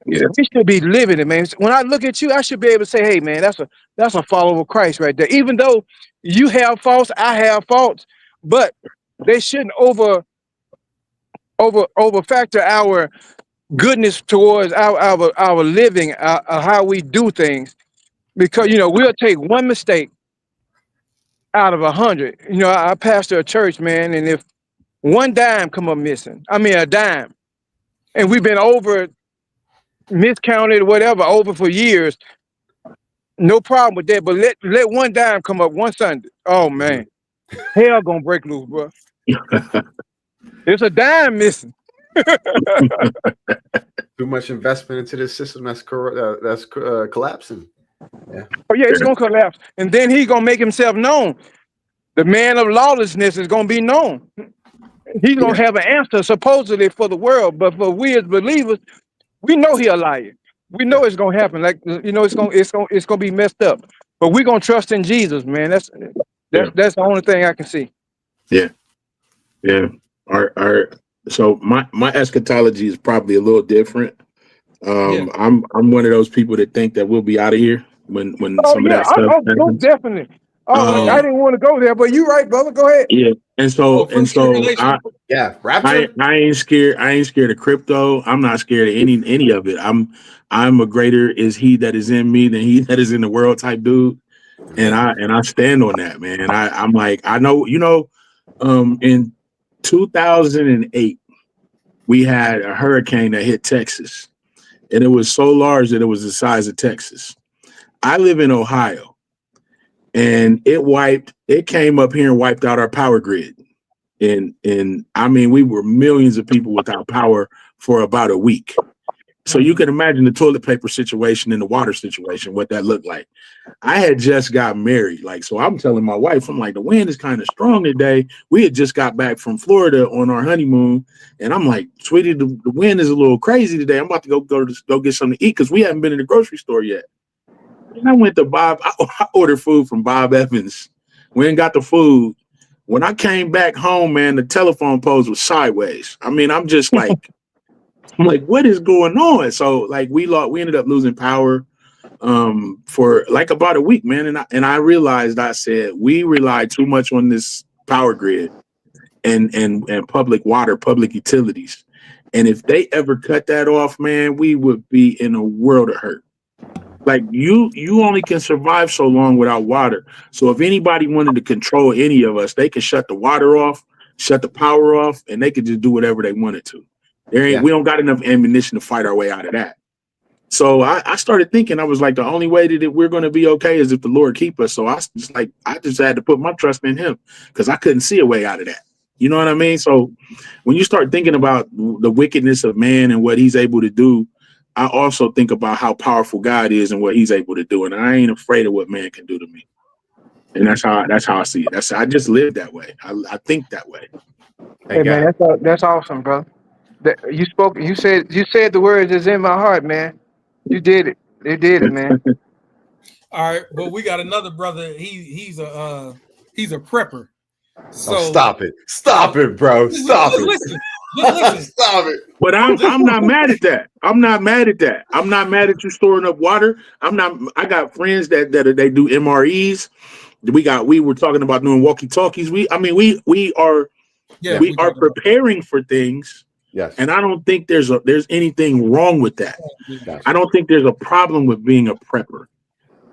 we should be living it, man. When I look at you, I should be able to say, hey, man, that's a follower of Christ right there. Even though you have faults, I have faults, but they shouldn't over factor our goodness towards our living, how we do things. Because, we'll take one mistake out of 100. I pastor a church, man, and if one dime come up missing, a dime, and we've been miscounted, whatever, over for years, no problem with that. But let one dime come up one Sunday. Oh, man, hell gonna break loose, bro. There's a dime missing. Too much investment into this system that's collapsing. Yeah. Oh yeah, it's gonna collapse, and then he's gonna make himself known. The man of lawlessness is gonna be known. He's gonna have an answer supposedly for the world, but for we as believers, we know he's a liar. We know it's gonna happen. Like it's gonna be messed up. But we're gonna trust in Jesus, man. That's the only thing I can see. Yeah. So my eschatology is probably a little different. I'm one of those people that think that we'll be out of here when some of that stuff happens. Definitely. Oh, I didn't want to go there, but you right, brother. Go ahead. Yeah, and so from tribulation. Yeah, rapture. I ain't scared. I ain't scared of crypto. I'm not scared of any of it. I'm a greater is he that is in me than he that is in the world type dude. And I stand on that, man. I'm like, I know, in 2008, we had a hurricane that hit Texas, and it was so large that it was the size of Texas. I live in Ohio, and it came up here and wiped out our power grid. And I mean, we were millions of people without power for about a week. So you can imagine the toilet paper situation and the water situation, what that looked like. I had just got married. So I'm telling my wife, I'm like, the wind is kind of strong today. We had just got back from Florida on our honeymoon. And I'm like, sweetie, the wind is a little crazy today. I'm about to go get something to eat because we haven't been in the grocery store yet. And I went to Bob. I ordered food from Bob Evans. We ain't got the food. When I came back home, man, the telephone poles was sideways. I mean, I'm just like, what is going on? So we ended up losing power for about a week, man. And I realized, I said, we rely too much on this power grid and public water, public utilities. And if they ever cut that off, man, we would be in a world of hurt. You only can survive so long without water. So if anybody wanted to control any of us, they could shut the water off, shut the power off, and they could just do whatever they wanted to. We don't got enough ammunition to fight our way out of that. So I started thinking, I was like, the only way that we're going to be okay is if the Lord keep us. So I just had to put my trust in him because I couldn't see a way out of that. You know what I mean? So when you start thinking about the wickedness of man and what he's able to do, I also think about how powerful God is and what he's able to do. And I ain't afraid of what man can do to me. And that's how I see it. I just live that way. I think that way. Hey man, that's awesome, bro. You said the words is in my heart, man. You did it. You did it, man. All right, but we got another brother. He's a prepper. So stop it, bro. Stop it. Listen. Stop it. But I'm not mad at that. I'm not mad at you storing up water. I got friends that they do MREs. We were talking about doing walkie-talkies. We are preparing for things. Yes. And I don't think there's anything wrong with that. Yes. I don't think there's a problem with being a prepper.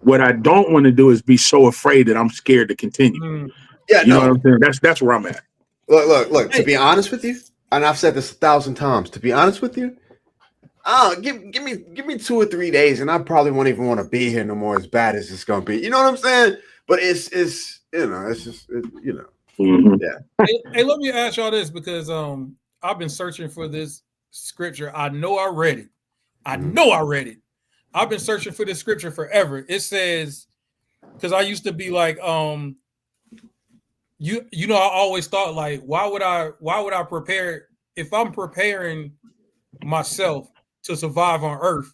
What I don't want to do is be so afraid that I'm scared to continue. Yeah, you know what I'm saying? That's where I'm at. Look. To be honest with you, and I've said this 1,000 times. To be honest with you, give me 2 or 3 days, and I probably won't even want to be here no more. As bad as it's gonna be, you know what I'm saying? But it's just Mm-hmm. Yeah. Hey, let me ask y'all this because I've been searching for this scripture. I know I read it. I've been searching for this scripture forever. It says, because I used to be like, I always thought why would I prepare if I'm preparing myself to survive on Earth?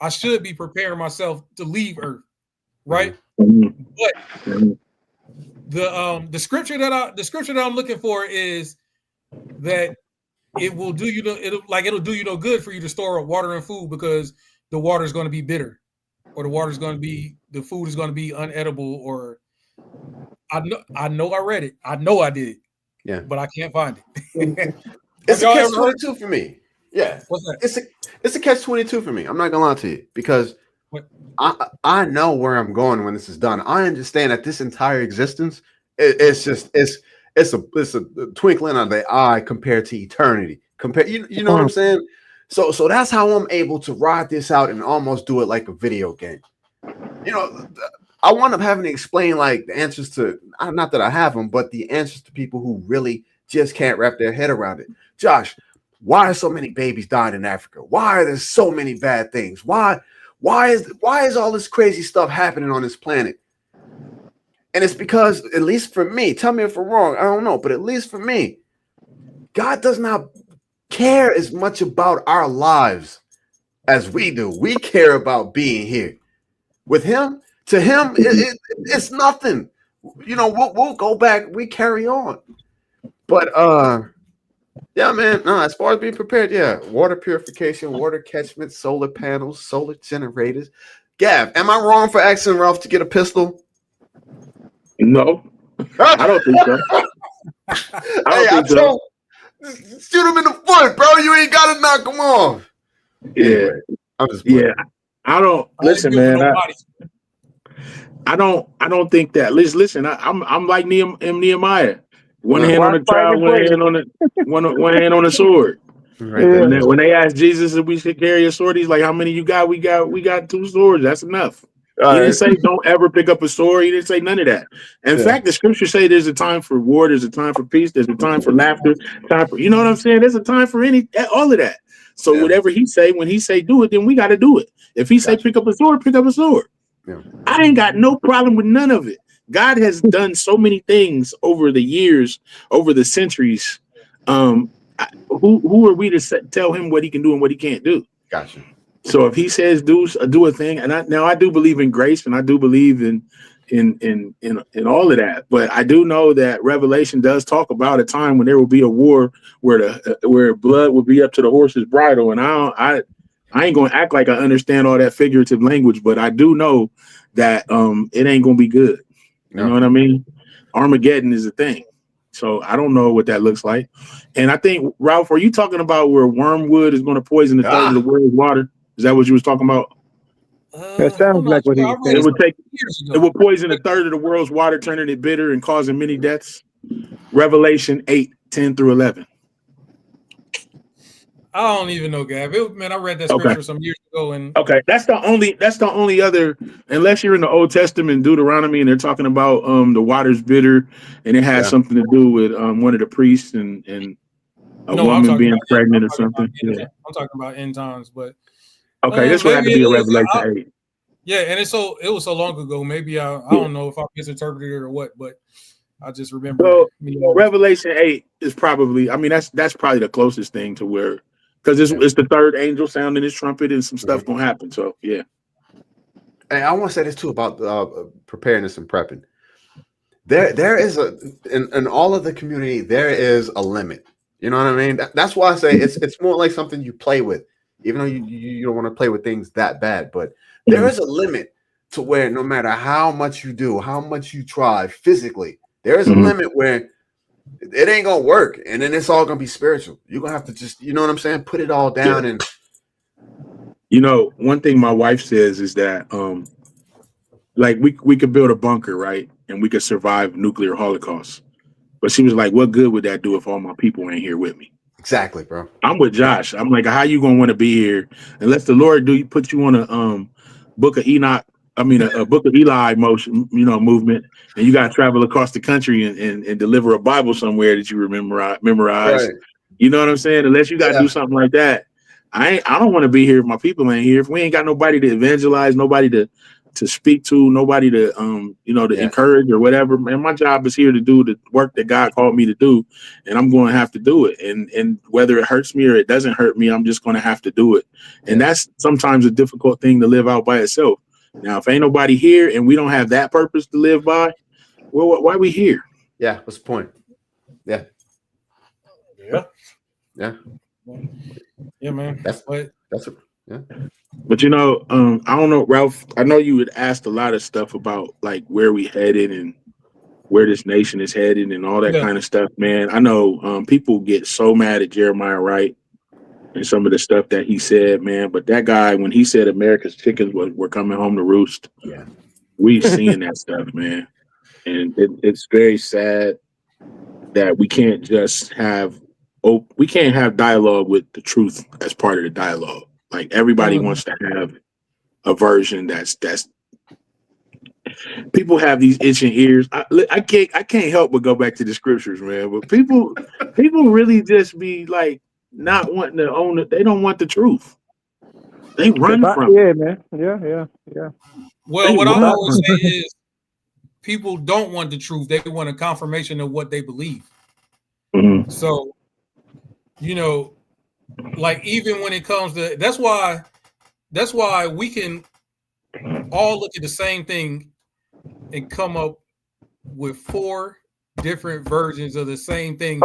I should be preparing myself to leave Earth, right? Mm-hmm. But the scripture that I'm looking for is that it will do you it'll do you no good for you to store up water and food because the water is going to be bitter, or the food is going to be unedible, or I know I read it. I know I did. Yeah. But I can't find it. It's a catch-22 for me. Yeah. What's that? It's a catch-22 for me. I'm not gonna lie to you because I know where I'm going when this is done. I understand that this entire existence it's a twinkling of the eye compared to eternity. You know what I'm saying? So that's how I'm able to ride this out and almost do it like a video game. I wind up having to explain the answers to, not that I have them, but the answers to people who really just can't wrap their head around it. Josh, why are so many babies dying in Africa? Why are there so many bad things? Why is all this crazy stuff happening on this planet? And it's because, at least for me, tell me if I'm wrong, I don't know, but at least for me, God does not care as much about our lives as we do. We care about being here. With him, to him, it's nothing. We'll go back, we carry on. But yeah, man, no, as far as being prepared, yeah, water purification, water catchment, solar panels, solar generators. Gav, am I wrong for asking Ralph to get a pistol? No, I don't think so. Hey, I told shoot him in the foot, bro. You ain't gotta knock him off. Yeah, Anyway, I'm just playing. yeah. I don't listen, I ain't man. nobody. I don't think that. Listen. I'm like Nehemiah. One hand on the child, one hand on the one hand on the sword. Right Yeah. there. When they asked Jesus if we should carry a sword, he's like, "How many you got? We got 2 swords. That's enough." All He right. didn't say don't ever pick up a sword. He didn't say none of that. In fact, the scriptures say there's a time for war, there's a time for peace, there's a time for laughter, time for, you know what I'm saying? There's a time for all of that. So whatever he say, when he say do it, then we got to do it. If he say pick up a sword, pick up a sword. Yeah. I ain't got no problem with none of it. God has done so many things over the years, over the centuries. Who are we to tell him what he can do and what he can't do? Gotcha. So if he says do a thing, and I do believe in grace, and I do believe in all of that, but I do know that Revelation does talk about a time when there will be a war where blood will be up to the horse's bridle, and I ain't gonna act like I understand all that figurative language, but I do know that it ain't gonna be good. You know what I mean? Armageddon is a thing. So I don't know what that looks like. And I think, Ralph, are you talking about where wormwood is going to poison the third of the world's water? Is that what you was talking about? That sounds like what he was saying. It would poison a third of the world's water, turning it bitter and causing many deaths. Revelation 8:10-11. I don't even know, Gab. I read that scripture some years ago, and that's the only other, unless you're in the Old Testament, Deuteronomy, and they're talking about the water's bitter, and it has something to do with one of the priests and a woman being pregnant or something. I'm talking about end times, but this would have to be a Revelation 8. Yeah, and it was so long ago. Maybe I don't know if I misinterpreted it or what, but I just remember. So Revelation 8 is probably, that's probably the closest thing to where, because it's the third angel sounding his trumpet and some stuff gonna happen. So yeah. And I want to say this too about preparedness and prepping. There is in all of the community, there is a limit. You know what I mean? That's why I say it's more like something you play with, even though you don't want to play with things that bad. But there is a limit to where no matter how much you do, how much you try physically, there is a limit where it ain't gonna work, and then it's all gonna be spiritual. You're gonna have to just, you know what I'm saying, put it all down. And one thing my wife says is that like we could build a bunker, right, and we could survive nuclear holocaust. But she was like, what good would that do if all my people ain't here with me? Exactly, bro. I'm with Josh. I'm like, how you gonna want to be here unless the Lord put you on a book of Enoch? A book of Eli movement, and you got to travel across the country and deliver a Bible somewhere that you memorize. Right. You know what I'm saying? Unless you got to do something like that, I don't want to be here if my people ain't here. If we ain't got nobody to evangelize, nobody to speak to, nobody to to encourage or whatever. Man, my job is here to do the work that God called me to do, and I'm going to have to do it. And whether it hurts me or it doesn't hurt me, I'm just going to have to do it. And that's sometimes a difficult thing to live out by itself. Now, if ain't nobody here and we don't have that purpose to live by, well, why are we here? Yeah, what's the point? Yeah, man. But I don't know, Ralph. I know you had asked a lot of stuff about like where we headed and where this nation is headed and all that kind of stuff, man. I know people get so mad at Jeremiah Wright and some of the stuff that he said, man. But that guy, when he said America's chickens were coming home to roost, we seeing that stuff, man. And it's very sad that we can't just have dialogue with the truth as part of the dialogue. Like everybody wants to have a version that's people have these itching ears. I can't help but go back to the scriptures, man. But people really just be like, not wanting to own it. They don't want the truth. They run from it. Man. Yeah. Well, what I'm always saying is people don't want the truth. They want a confirmation of what they believe. Mm-hmm. So, like even when it comes to that's why we can all look at the same thing and come up with 4 different versions of the same thing.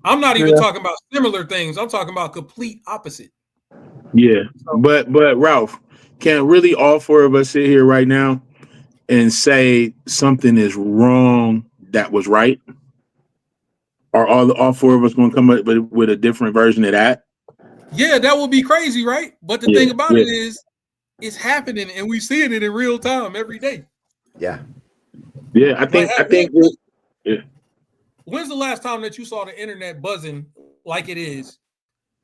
I'm not even talking about similar things. I'm talking about complete opposite. Yeah, but Ralph, can really all 4 of us sit here right now and say something is wrong that was right? Are all four of us going to come up with a different version of that? Yeah, that would be crazy, right? But the Yeah, thing about yeah. it is, it's happening, and we're seeing it in real time every day. Yeah. Yeah, I think yeah. When's the last time that you saw the internet buzzing like it is,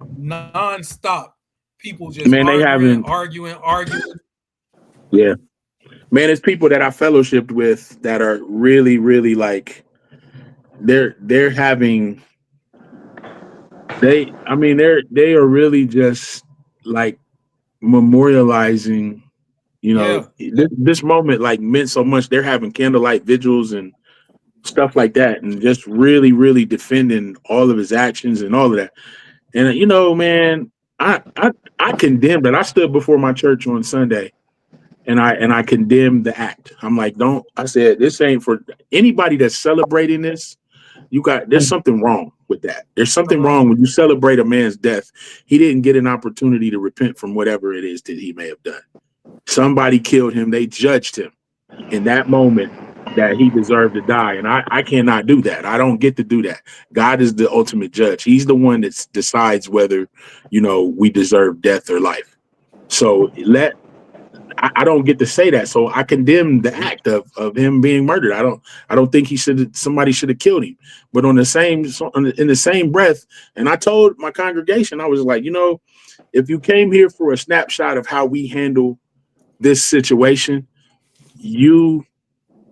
nonstop? People just Man, they haven't. arguing. Yeah, man, it's people that I fellowshipped with that are really, really like they're having they are really just like memorializing, this moment like meant so much. They're having candlelight vigils and stuff like that, and just really, really defending all of his actions and all of that. And man, I condemned it. I stood before my church on Sunday, and I condemned the act. I'm like, I said, this ain't for anybody that's celebrating this. There's something wrong with that. There's something wrong when you celebrate a man's death. He didn't get an opportunity to repent from whatever it is that he may have done. Somebody killed him. They judged him in that moment that he deserved to die. And I cannot do that. I don't get to do that. God is the ultimate judge. He's the one that decides whether, we deserve death or life. So I don't get to say that. So I condemn the act of him being murdered. I don't think somebody should have killed him. But in the same breath, and I told my congregation, I was like, if you came here for a snapshot of how we handle this situation, you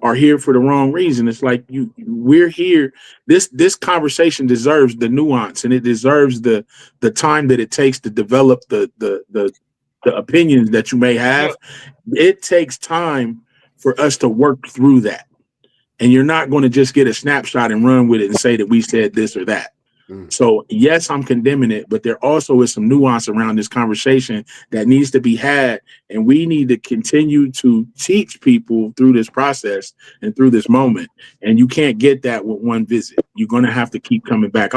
are here for the wrong reason. It's like we're here. This conversation deserves the nuance, and it deserves the time that it takes to develop the opinions that you may have. It takes time for us to work through that. And you're not going to just get a snapshot and run with it and say that we said this or that. So yes, I'm condemning it, but there also is some nuance around this conversation that needs to be had. And we need to continue to teach people through this process and through this moment. And you can't get that with one visit. You're going to have to keep coming back.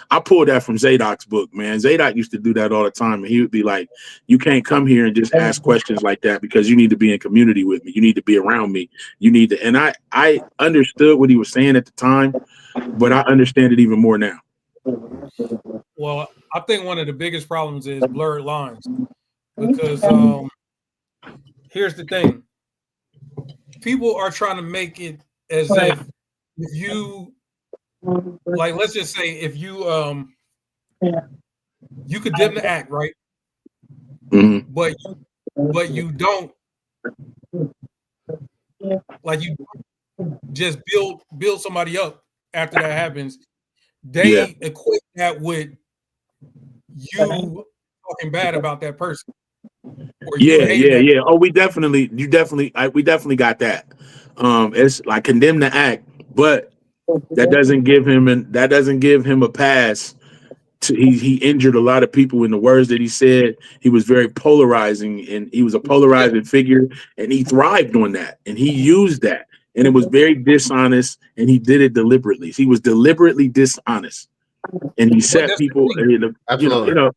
I pulled that from Zadok's book, man. Zadok used to do that all the time. And he would be like, you can't come here and just ask questions like that, because you need to be in community with me. You need to be around me. You need to. And I understood what he was saying at the time, but I understand it even more now. Well, I think one of the biggest problems is blurred lines, because here's the thing. People are trying to make it as if you, like, let's just say if you you condemn the act, right? Mm-hmm. But you don't, like, you just build somebody up after that happens. They equate that with you talking bad about that person. Yeah. Oh, we definitely got that. It's like condemn the act, but that doesn't give him a pass. He injured a lot of people in the words that he said. He was very polarizing, and he was a polarizing figure, and he thrived on that, and he used that. And it was very dishonest, and he did it deliberately. He was deliberately dishonest, and he set people. Absolutely.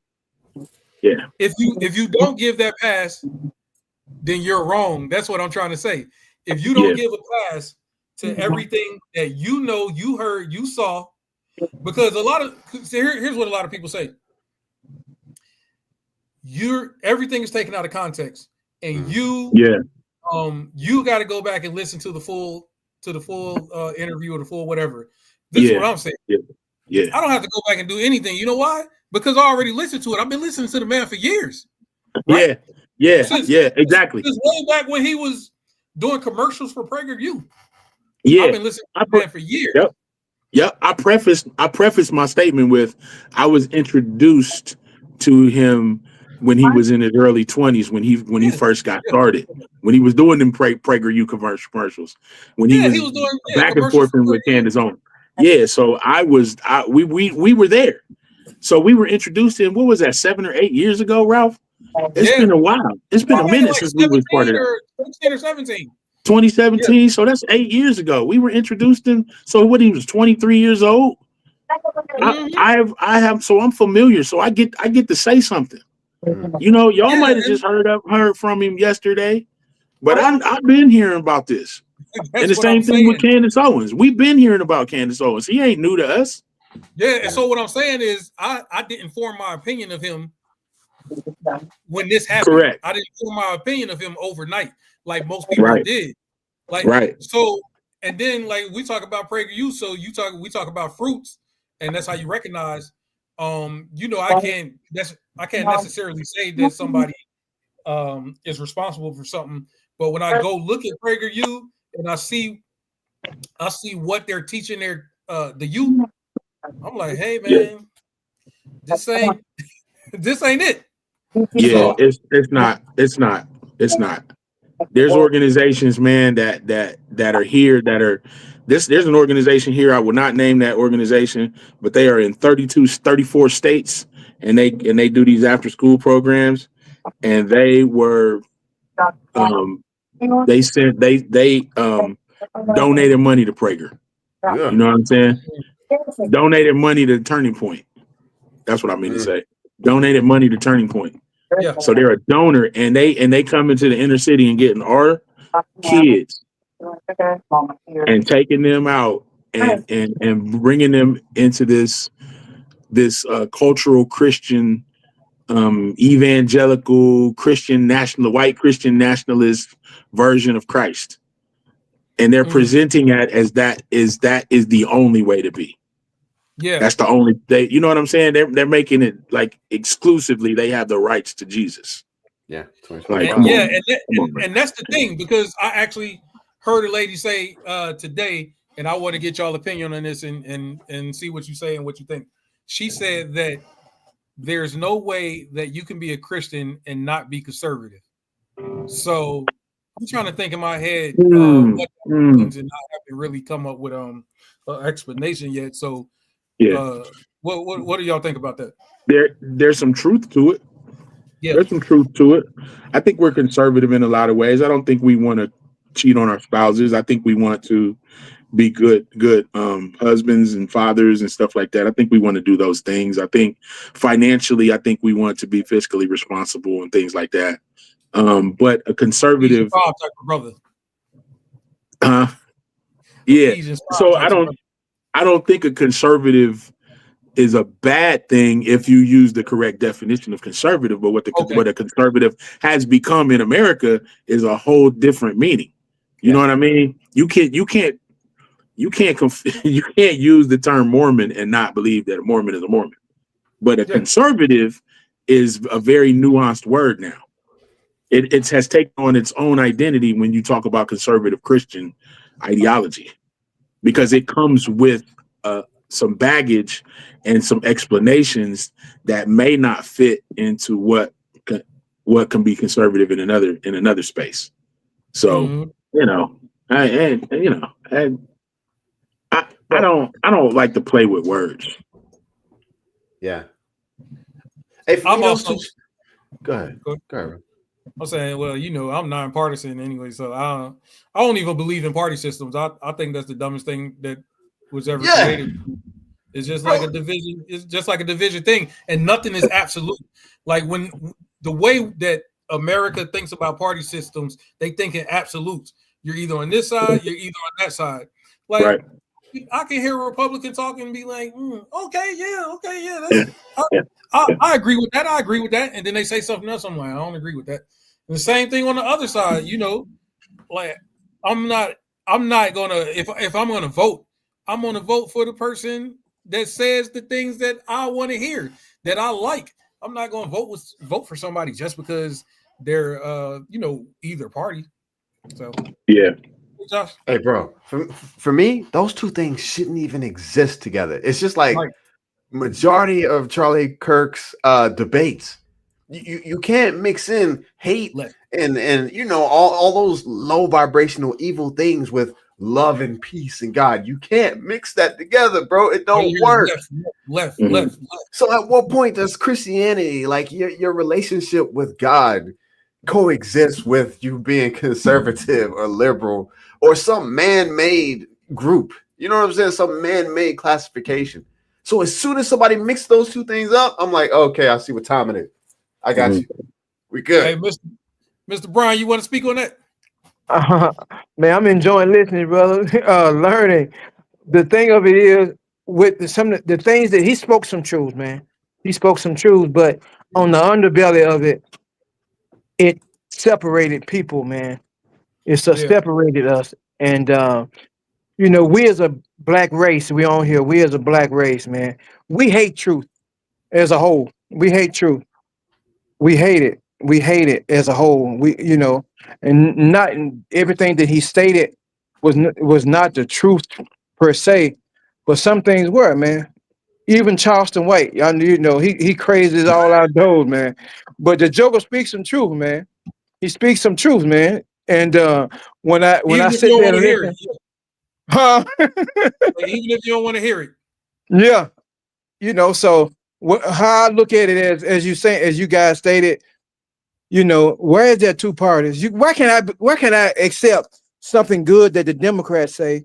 Yeah. If you don't give that pass, then you're wrong. That's what I'm trying to say. If you don't give a pass to everything that you heard, you saw, because here's what a lot of people say: everything is taken out of context, and you got to go back and listen to the full interview or the full whatever. This is what I'm saying. Yeah. I don't have to go back and do anything. You know why? Because I already listened to it. I've been listening to the man for years. Right? Since exactly. Since way back when he was doing commercials for PragerU. Yeah. I've been listening to the man for years. Yep. I prefaced my statement with I was introduced to him when he was in his early 20s, when he first got started, when he was doing them PragerU commercials, when he was doing back and forth with Candace Owens. Yeah, so we were there. So we were introduced to him. What was that, 7 or 8 years ago, Ralph? It's been a while. It's been a minute since we was part of that. 16 or 17. 2017. So that's 8 years ago. We were introduced him. So what, he was 23 years old. So I'm familiar. So I get to say something. Y'all might have just heard from him yesterday. But I've been hearing about this. That's And the what same I'm thing saying. with Candace Owens. We've been hearing about Candace Owens. He ain't new to us. Yeah, and so what I'm saying is I didn't form my opinion of him when this happened. Correct. I didn't form my opinion of him overnight, like most people Right. did. Like Right. so, and then like we talk about PragerU, so we talk about fruits, and that's how you recognize. I can't necessarily say that somebody is responsible for something, but when I go look at PragerU and I see what they're teaching their the youth, I'm like, hey man, this ain't it. Yeah, So, it's not. There's organizations, man, that are here that are there's an organization here. I will not name that organization, but they are in 34 states, and they do these after school programs, and they were they donated money to Prager. Yeah. You know what I'm saying? Donated money to Turning Point. That's what I mean to say. Donated money to Turning Point. yeah. So they're a donor, and they come into the inner city and getting our kids and taking them out and bringing them into this cultural Christian evangelical Christian white Christian nationalist version of Christ, and they're presenting it as that is the only way to be. Yeah, That's the only they. You know what I'm saying? They're making it like exclusively they have the rights to Jesus. Yeah, Like, and that's the thing, because I actually heard a lady say today, and I want to get y'all opinion on this and see what you say and what you think. She said that there's no way that you can be a Christian and not be conservative. So I'm trying to think in my head what that means, and I haven't really come up with an explanation yet. So yeah, what do y'all think about that? there's some truth to it. Yeah. There's some truth to it. I think we're conservative in a lot of ways. I don't think we want to cheat on our spouses. I think we want to be good husbands and fathers and stuff like that. I think we want to do those things. I think financially, I think we want to be fiscally responsible and things like that. But a conservative type of brother. Yeah. So I don't think a conservative is a bad thing if you use the correct definition of conservative, but what a conservative has become in America is a whole different meaning. You know what I mean? You can't use the term Mormon and not believe that a Mormon is a Mormon. But a conservative is a very nuanced word now. It has taken on its own identity when you talk about conservative Christian ideology, because it comes with some baggage and some explanations that may not fit into what can be conservative in another space. So I don't like to play with words. Yeah. If I'm also go ahead. I'm saying, well, I'm nonpartisan anyway, so I don't even believe in party systems. I think that's the dumbest thing that was ever created. It's just like a division. It's just like a division thing, and nothing is absolute. Like when the way that America thinks about party systems, they think in absolutes. You're either on this side, you're either on that side. Like I can hear a Republican talking and be like, okay, I agree with that. I agree with that. And then they say something else. I'm like, I don't agree with that. And the same thing on the other side, like I'm not gonna, if I'm gonna vote, I'm gonna vote for the person that says the things that I want to hear, that I like. I'm not gonna vote for somebody just because they're either party. So yeah. Josh? Hey, bro, for me, those two things shouldn't even exist together. It's just like majority of Charlie Kirk's debates. You can't mix in hate and all those low vibrational evil things with love and peace and God. You can't mix that together, bro. It don't work. Left. So at what point does Christianity, like your relationship with God, coexist with you being conservative or liberal or some man-made group? You know what I'm saying? Some man-made classification. So as soon as somebody mixes those two things up, I'm like, okay, I see what time it is. I got you. We good. Hey, Mr. Brian, you want to speak on that? Man, I'm enjoying listening, brother. Learning. The thing of it is, with some of the things that he spoke some truth, man. He spoke some truth, but on the underbelly of it, it separated people, man. It's Yeah. separated us, and we as a black race, we on here. We as a black race, man, we hate truth as a whole. We hate truth. We hate it. We hate it as a whole. And not everything that he stated was not the truth per se, but some things were, man. Even Charleston White, y'all he crazes all our doors, man. But the Joker speaks some truth, man. He speaks some truth, man. And when I Even if you sit don't there want and to hear listen, it. huh? Like, even if you don't want to hear it. Yeah, so how I look at it as you say, as you guys stated, where is there two parties? Where can I accept something good that the Democrats say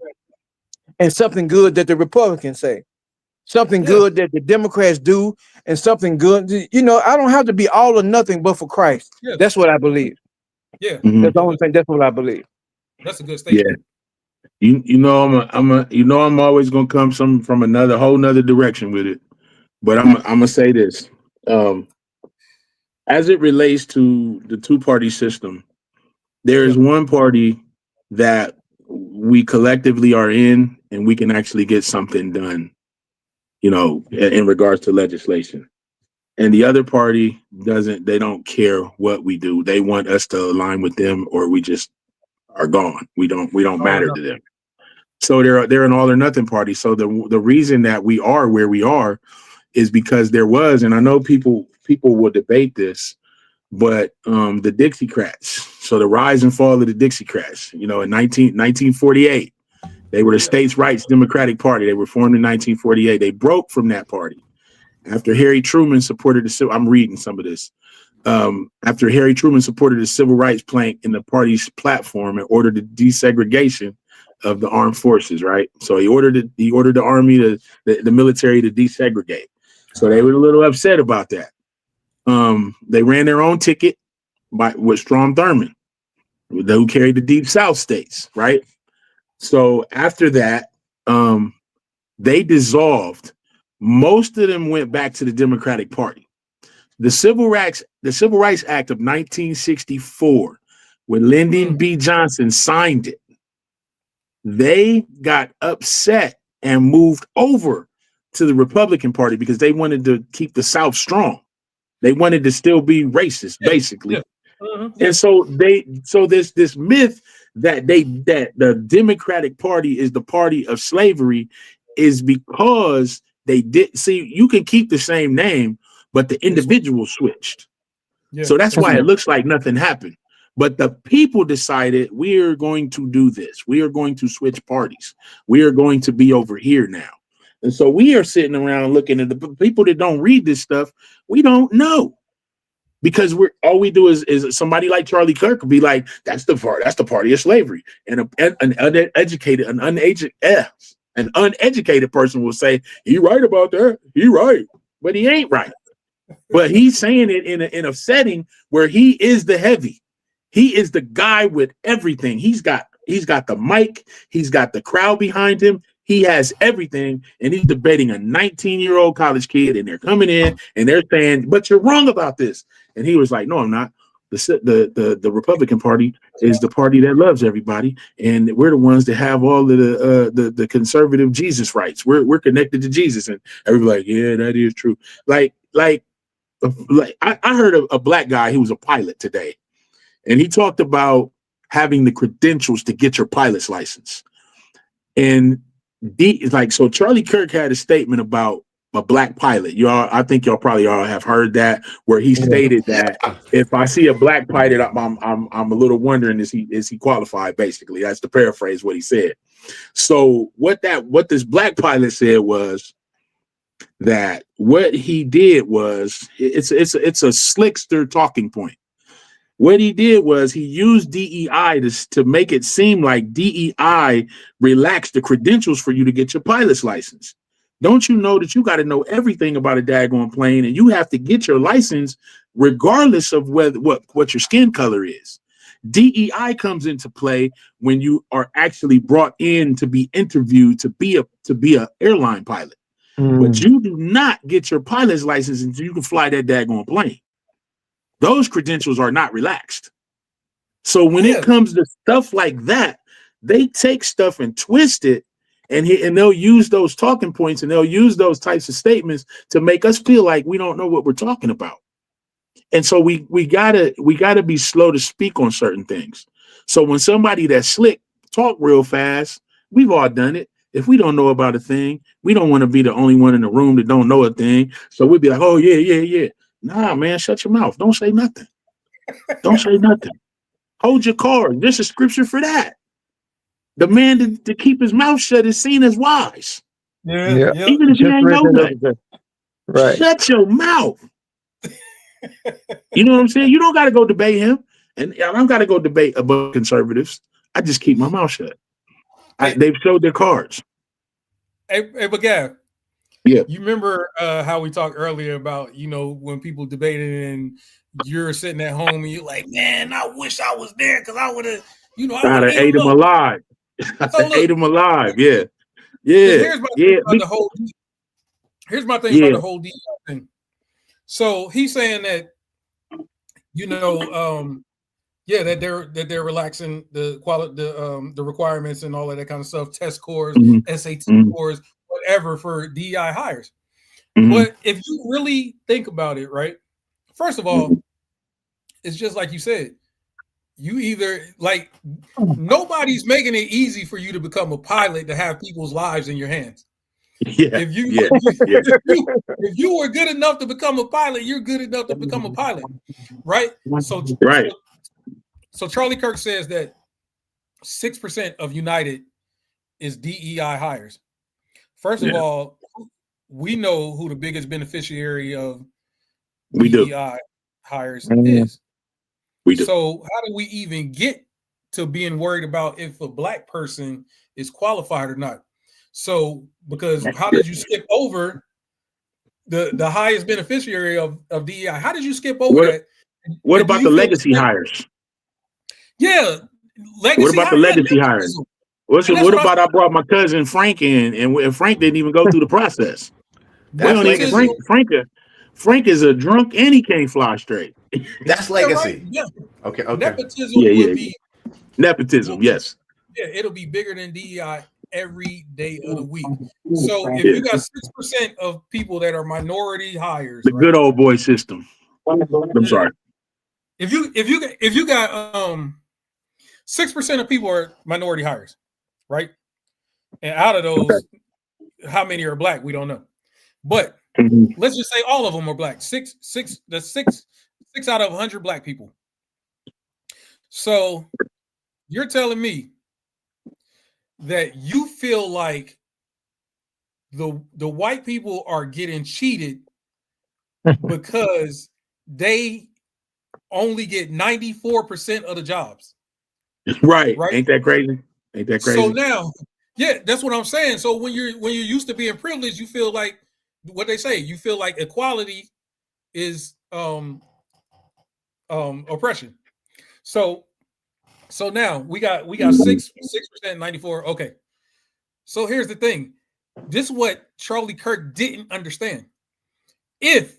and something good that the Republicans say? Something Yeah. good that the Democrats do and something good. I don't have to be all or nothing but for Christ. Yeah. That's what I believe. Yeah. Mhm. That's the only thing. That's what I believe. That's a good Yeah. statement. I'm always gonna come from another whole nother direction with it. But I'm gonna say this. As it relates to the two-party system, there is one party that we collectively are in and we can actually get something done, in regards to legislation. And the other party they don't care what we do. They want us to align with them or we just are gone. We don't matter to them. So they're an all or nothing party. So the reason that we are where we are is because there was, and I know people will debate this, but the Dixiecrats. So the rise and fall of the Dixiecrats, in 1948, they were the States' Rights Democratic Party. They were formed in 1948. They broke from that party after Harry Truman supported the civil. I'm reading some of this. After Harry Truman supported the civil rights plank in the party's platform and ordered the desegregation of the armed forces, right? So he ordered the army, the military to desegregate. So they were a little upset about that. They ran their own ticket with Strom Thurmond, who carried the Deep South states, right? So after that, they dissolved. Most of them went back to the Democratic Party. The Civil Rights Act of 1964, when Lyndon B. Johnson signed it, they got upset and moved over to the Republican Party because they wanted to keep the South strong. They wanted to still be racist, basically. Yeah. Uh-huh. And so this myth that the Democratic Party is the party of slavery is because they did see you can keep the same name, but the individual switched. Yeah. So that's why it looks like nothing happened. But the people decided we are going to do this. We are going to switch parties. We are going to be over here now. And so we are sitting around looking at the people that don't read this stuff. We don't know because all we do is somebody like Charlie Kirk would be like, that's the party of slavery. And an uneducated person will say, he right about that. He right, but he ain't right. But he's saying it in a setting where he is the heavy. He is the guy with everything. He's got the mic. He's got the crowd behind him. He has everything, and he's debating a 19-year-old college kid, and they're coming in and they're saying, "But you're wrong about this." And he was like, "No, I'm not. The Republican Party is the party that loves everybody, and we're the ones that have all of the conservative Jesus rights. We're connected to Jesus." And everybody's like, "Yeah, that is true." Like I heard a black guy who was a pilot today, and he talked about having the credentials to get your pilot's license. And so Charlie Kirk had a statement about a black pilot. I think y'all probably all have heard that, where he stated that if I see a black pilot, I'm a little wondering, is he qualified? Basically, that's the paraphrase what he said. So what this black pilot said was that what he did was it's a slickster talking point. What he did was he used DEI to make it seem like DEI relaxed the credentials for you to get your pilot's license. Don't you know that you got to know everything about a daggone plane, and you have to get your license regardless of what your skin color is. DEI comes into play when you are actually brought in to be interviewed to be a airline pilot. But you do not get your pilot's license until you can fly that daggone plane. Those credentials are not relaxed. So when it comes to stuff like that, they take stuff and twist it, and they'll use those talking points and they'll use those types of statements to make us feel like we don't know what we're talking about. And so we gotta be slow to speak on certain things. So when somebody that's slick talk real fast, we've all done it. If we don't know about a thing, we don't want to be the only one in the room that don't know a thing. So we'd be like, oh yeah. Nah, man, shut your mouth. Don't say nothing. Don't say nothing. Hold your card. There's a scripture for that. The man to keep his mouth shut is seen as wise. Yeah. Even if you ain't know nothing. Right. Shut your mouth. You know what I'm saying? You don't got to go debate him. And I don't got to go debate about conservatives. I just keep my mouth shut. They've showed their cards. Hey, but Gav, yeah, you remember how we talked earlier about, when people debated and you're sitting at home and you're like, man, I wish I was there because I would have, I would have ate him alive. Ate him alive. Yeah. Here's my thing about the whole. Here's my thing about the whole DEI thing. So he's saying that, that they're relaxing the quality, the requirements and all of that kind of stuff, test scores, SAT scores, whatever for DEI hires. But if you really think about it, right? First of all, it's just like you said. You either nobody's making it easy for you to become a pilot to have people's lives in your hands. Yeah. If you were good enough to become a pilot, you're good enough to become a pilot, right? So Charlie Kirk says that 6% of United is DEI hires. First of all, we know who the biggest beneficiary of DEI hires is. We do. So how do we even get to being worried about if a black person is qualified or not? So because how did you skip over the highest beneficiary of DEI? How did you skip over that? What about the legacy hires? Yeah, legacy. What about the legacy hires? What about I brought my cousin Frank in, and Frank didn't even go through the process. Frank is a drunk and he can't fly straight. That's legacy. Yeah. Okay. Nepotism would be nepotism. Yes. Yeah, it'll be bigger than DEI every day of the week. So if you got 6% of people that are minority hires, the good old boy system. I'm sorry. If you got 6% of people are minority hires, right? And out of those, how many are black? We don't know. But let's just say all of them are black. Six out of 100 black people. So you're telling me that you feel like the white people are getting cheated because they only get 94% of the jobs. Right. Ain't that crazy? So now, that's what I'm saying. So when you're used to being privileged, you feel like what they say. You feel like equality is oppression. So now we got 6%, 94. Okay. So here's the thing. This is what Charlie Kirk didn't understand. If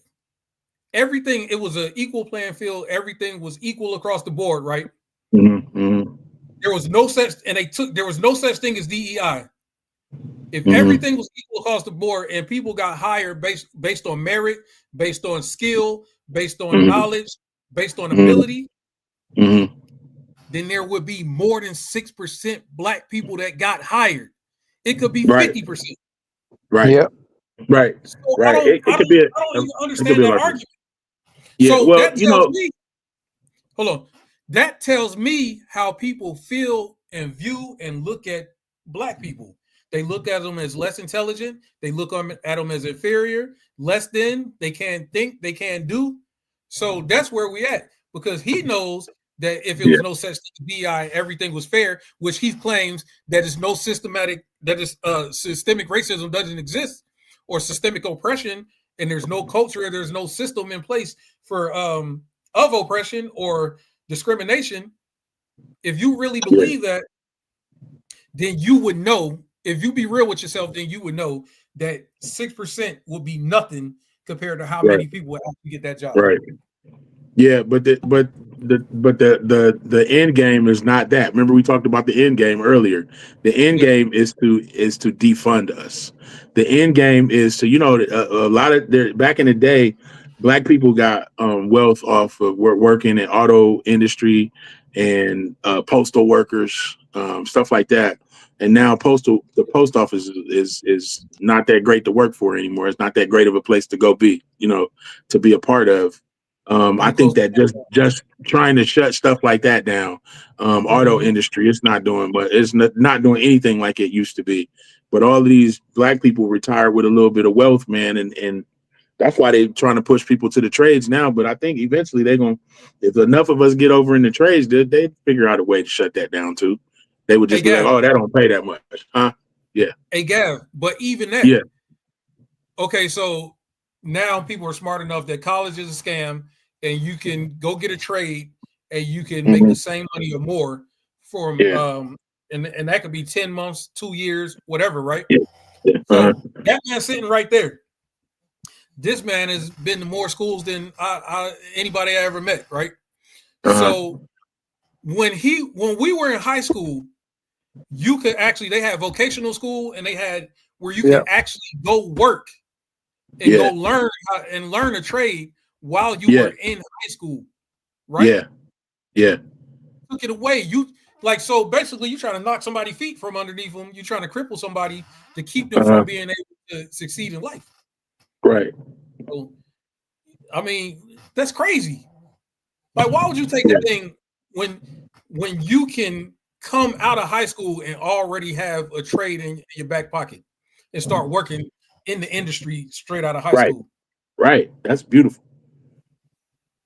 everything, it was an equal playing field, everything was equal across the board, right? There was no such, there was no such thing as DEI. If everything was equal across the board and people got hired based on merit, based on skill, based on knowledge, based on ability, then there would be more than 6% black people that got hired. It could be 50%. Right. Yeah. Right. So right. I don't even understand that argument. Yeah. So well, that tells me, hold on. That tells me how people feel and view and look at black people. They look at them as less intelligent. They look at them as inferior, less than. They can't think. They can't do. So that's where we at, because he knows that if it was no such thing as DEI, everything was fair, which he claims that is no systemic racism doesn't exist, or systemic oppression, and there's no culture, there's no system in place for of oppression or discrimination. If you really believe that, then you would know. If you be real with yourself, then you would know that 6% will be nothing compared to how many people will actually get that job. Right. Yeah, but the end game is not that. Remember, we talked about the end game earlier. The end game is to defund us. The end game is to, you know, a lot of back in the day, black people got wealth off of working in auto industry and postal workers, stuff like that. And now the post office is not that great to work for anymore. It's not that great of a place to go be, you know, to be a part of. I think that just trying to shut stuff like that down, auto industry, it's not doing, but it's not doing anything like it used to be. But all of these black people retire with a little bit of wealth, man, and that's why they're trying to push people to the trades now. But I think eventually they're gonna, if enough of us get over in the trades, they figure out a way to shut that down too. They would just be like, oh, that don't pay that much, huh? Yeah. Hey, Gav, but even that, yeah. Okay, so now people are smart enough that college is a scam. And you can go get a trade, and you can make the same money or more from, and that could be 10 months, 2 years, whatever, right? So that man sitting right there. This man has been to more schools than anybody I ever met, right? So when we were in high school, you could actually, they had vocational school, and they had where you could actually go work and go learn a trade while you were in high school, right? Yeah. Took it away. You like, so basically you're trying to knock somebody's feet from underneath them. You're trying to cripple somebody to keep them from being able to succeed in life. Right. So, I mean, that's crazy. Like, why would you take that thing when you can come out of high school and already have a trade in your back pocket and start working in the industry straight out of high school? Right. That's beautiful.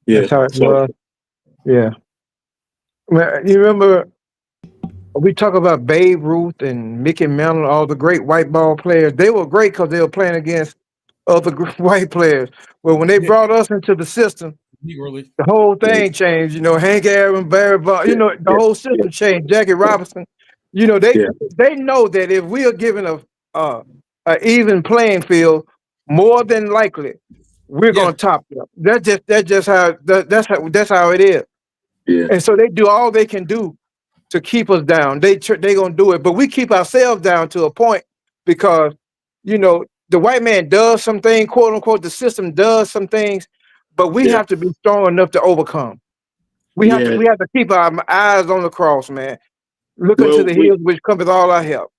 Yeah. That's how it was. Yeah. You remember we talk about Babe Ruth and Mickey Mantle, all the great white ball players. They were great because they were playing against other white players. Well, when they brought us into the system, the whole thing changed. You know, Hank Aaron, Barry Bonds, you know, the whole system changed. Jackie Robinson. You know, they know that if we are given a even playing field, more than likely we're gonna top them. That's how it is. Yeah. And so they do all they can do to keep us down. They gonna do it, but we keep ourselves down to a point because, you know, the white man does something, quote unquote, the system does some things, but we have to be strong enough to overcome. We have to keep our eyes on the cross, man. Look into the hills which cometh all our help.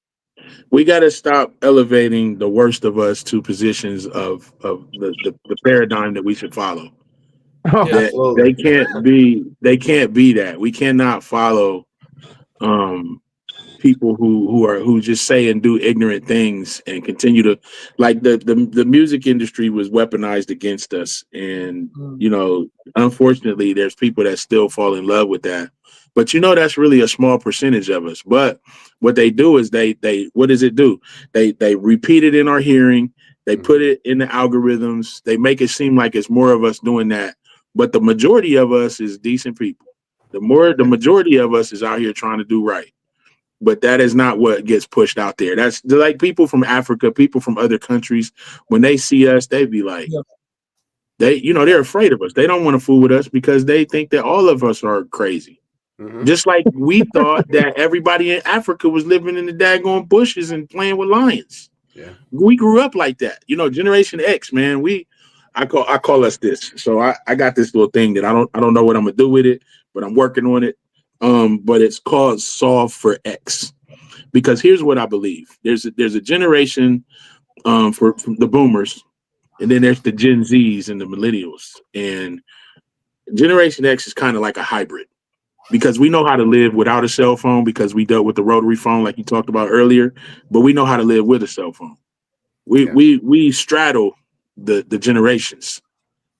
We got to stop elevating the worst of us to positions of the paradigm that we should follow. They can't be that. We cannot follow people who just say and do ignorant things and continue to, like, the music industry was weaponized against us, and you know, unfortunately there's people that still fall in love with that. But you know, that's really a small percentage of us. But what they do is they what does it do? They repeat it in our hearing. They put it in the algorithms. They make it seem like it's more of us doing that. But the majority of us is decent people. The majority of us is out here trying to do right. But that is not what gets pushed out there. That's like people from Africa, people from other countries. When they see us, they be like, they're afraid of us. They don't want to fool with us because they think that all of us are crazy. Just like we thought that everybody in Africa was living in the daggone bushes and playing with lions. Yeah, we grew up like that. You know, Generation X, man. I call us this. So I got this little thing that I don't know what I'm gonna do with it, but I'm working on it. But it's called Solve for X, because here's what I believe. There's a generation for the boomers, and then there's the Gen Zs and the millennials. And Generation X is kind of like a hybrid, because we know how to live without a cell phone because we dealt with the rotary phone like you talked about earlier, but we know how to live with a cell phone. We straddle the generations.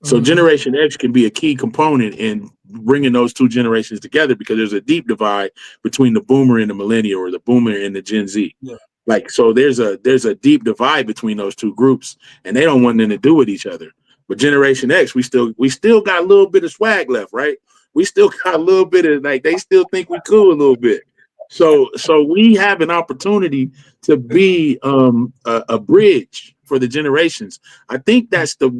So Generation X can be a key component in bringing those two generations together, because there's a deep divide between the boomer and the millennial, or the boomer and the Gen Z. Yeah. Like, so there's a deep divide between those two groups, and they don't want nothing to do with each other. But Generation X, we still got a little bit of swag left, right? we still got a little bit of like they still think we cool a little bit. So we have an opportunity to be a bridge for the generations. I think that's the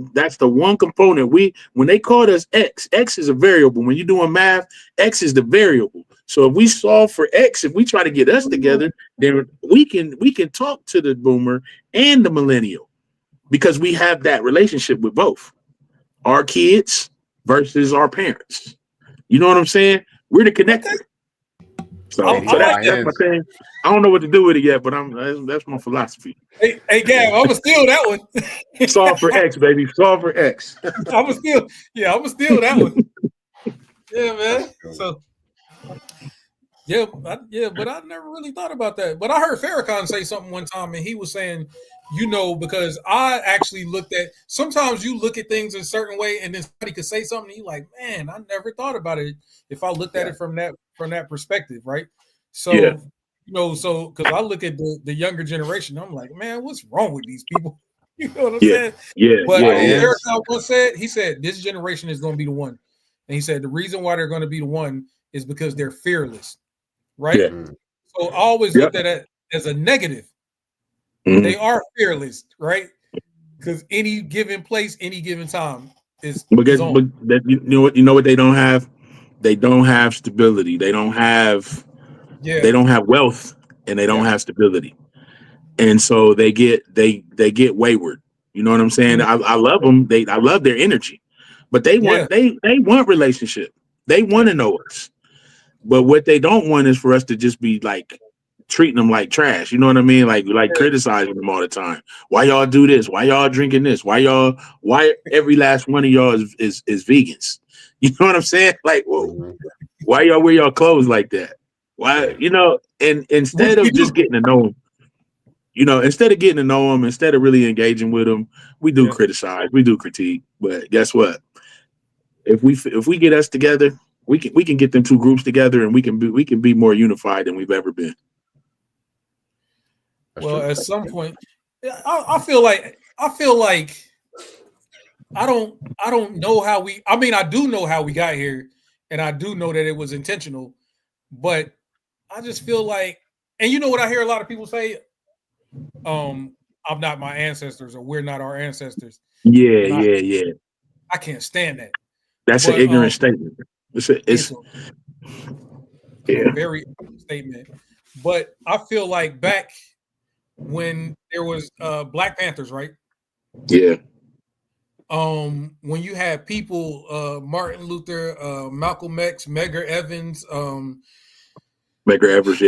one component. When they called us X is a variable. When you're doing math, X is the variable. So if we solve for X, if we try to get us together, then we can talk to the boomer and the millennial because we have that relationship with both our kids versus our parents. You know what I'm saying? We're the connector. So that's my thing. I don't know what to do with it yet, but that's my philosophy. Hey, Gab, I'm gonna steal that one. Solve for X, baby. Solve for X. I'm gonna steal that one. Yeah, man. So but I never really thought about that. But I heard Farrakhan say something one time, and he was saying, because I actually looked at sometimes you look at things in a certain way, and then somebody could say something, and you're like, man, I never thought about it if I looked at it from that perspective, right? So so because I look at the younger generation, I'm like, man, what's wrong with these people? You know what I'm saying? Yeah. But Farrakhan once said, he said, this generation is going to be the one, and he said the reason why they're going to be the one is because they're fearless. Right. Yeah. So I always looked at it as a negative. Mm-hmm. They are fearless, right? Because any given place, any given time is but you know what they don't have? They don't have stability. They don't have wealth, and they don't have stability. And so they get wayward. You know what I'm saying? Mm-hmm. I love them. I love their energy. But they want they want relationship. They want to know us. But what they don't want is for us to just be like treating them like trash. You know what I mean? Like criticizing them all the time. Why y'all do this? Why y'all drinking this? Why every last one of y'all is vegans? You know what I'm saying? Like, whoa, why y'all wear y'all clothes like that? Why, and instead of just getting to know them, instead of getting to know them, instead of really engaging with them, we do criticize, we do critique. But guess what? If we get us together, we can get them two groups together, and we can be more unified than we've ever been. Well, at some point, I feel like I don't know how we. I mean, I do know how we got here, and I do know that it was intentional, but I just feel like, and you know what I hear a lot of people say, I'm not my ancestors, or we're not our ancestors. Yeah. I can't stand that. That's an ignorant statement. It's a very ignorant statement. But I feel like back when there was Black Panthers, right? Yeah. When you had people, Martin Luther, Malcolm X, Medgar Evers, Medgar Evers,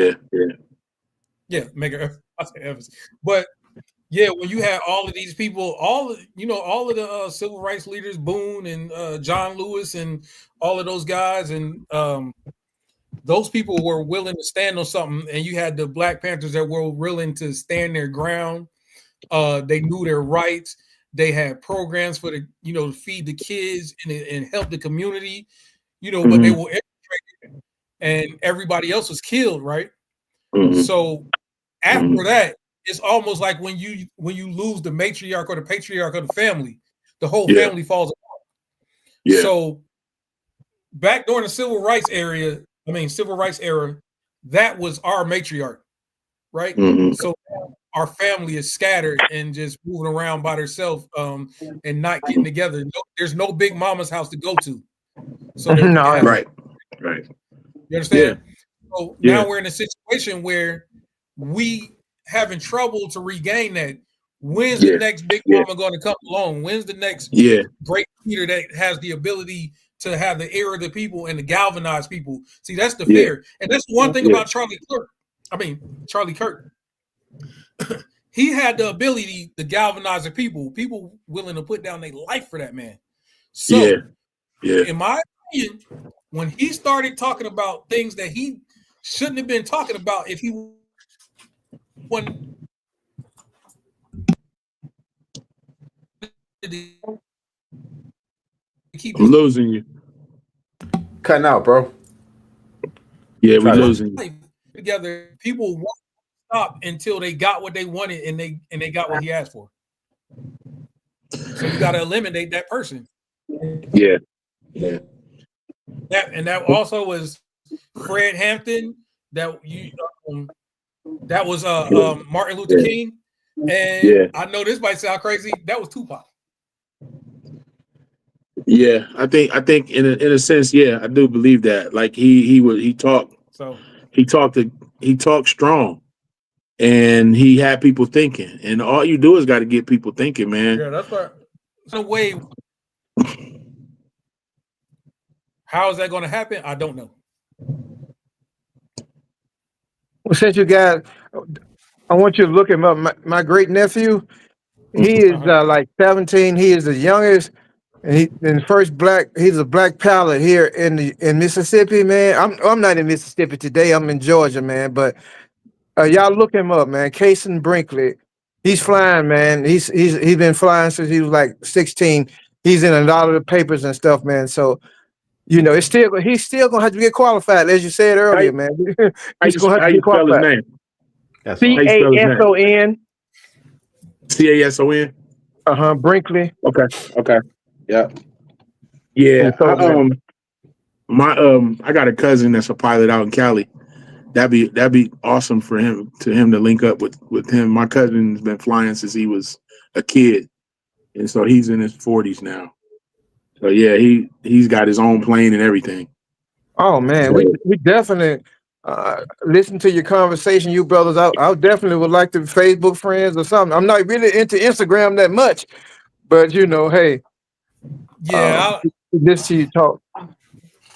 Medgar Evers. But when you had all of these people, all of the civil rights leaders, Boone and John Lewis, and all of those guys, and those people were willing to stand on something, and you had the Black Panthers that were willing to stand their ground. They knew their rights. They had programs for to feed the kids and help the community, mm-hmm. But they were infiltrated, and everybody else was killed, right? Mm-hmm. So after that, it's almost like when you lose the matriarch or the patriarch of the family, the whole family falls apart. Yeah. So back during the civil rights era, that was our matriarch, right? Mm-hmm. So our family is scattered and just moving around by themselves, and not getting together. There's no big mama's house to go to. So right. You understand? Yeah. So now we're in a situation where we having trouble to regain that. When's the next big mama going to come along? When's the next great leader that has the ability to have the ear of the people and to galvanize people? See, that's the fear. And that's one thing about Charlie Kirk. He had the ability to galvanize the people willing to put down their life for that man. So, in my opinion, when he started talking about things that he shouldn't have been talking about, if he wanted to keep I'm losing you. Cutting out, bro. Yeah, we're losing you. Together, people won't stop until they got what they wanted and they got what he asked for. So you got to eliminate that person. Yeah. That also was Fred Hampton. That was Martin Luther King. And I know this might sound crazy. That was Tupac. Yeah, I think in a sense, yeah, I do believe that. Like he talked strong, and he had people thinking. And all you do is got to get people thinking, man. Yeah, that's right. So way. How is that going to happen? I don't know. Well, since you got, I want you to look him up. My great nephew, he is like 17. He is the youngest. And he's a black pilot here in Mississippi, man. I'm not in Mississippi today. I'm in Georgia, man. But y'all look him up, man. Kason Brinkley. He's flying, man. He's been flying since he was like 16. He's in a lot of the papers and stuff, man. So, you know, he's still gonna have to get qualified, as you said earlier, man. He's gonna have to get qualified. CASON. CASON. Brinkley. Okay. Yeah. I got a cousin that's a pilot out in Cali. That'd be awesome for him to link up with him. My cousin's been flying since he was a kid, and so he's in his 40s now. So yeah, he's got his own plane and everything. Oh man, we definitely listen to your conversation, you brothers. I definitely would like to be Facebook friends or something. I'm not really into Instagram that much, but you know, hey. Yeah, this to you talk.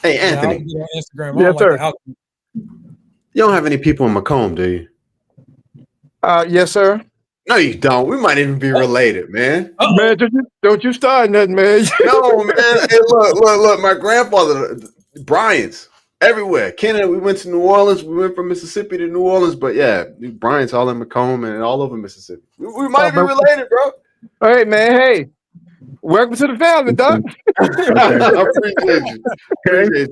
Hey, Anthony. Yeah, Instagram. Yes, sir. You don't have any people in Macomb, do you? Yes, sir. No, you don't. We might even be related, man. Man, don't you start nothing, man. No, man. Hey, look. My grandfather, Bryant's everywhere. Canada. We went to New Orleans. We went from Mississippi to New Orleans, but yeah, Bryant's all in Macomb and all over Mississippi. We might be related, bro. All right, man. Hey. Welcome to the family, Doc. I appreciate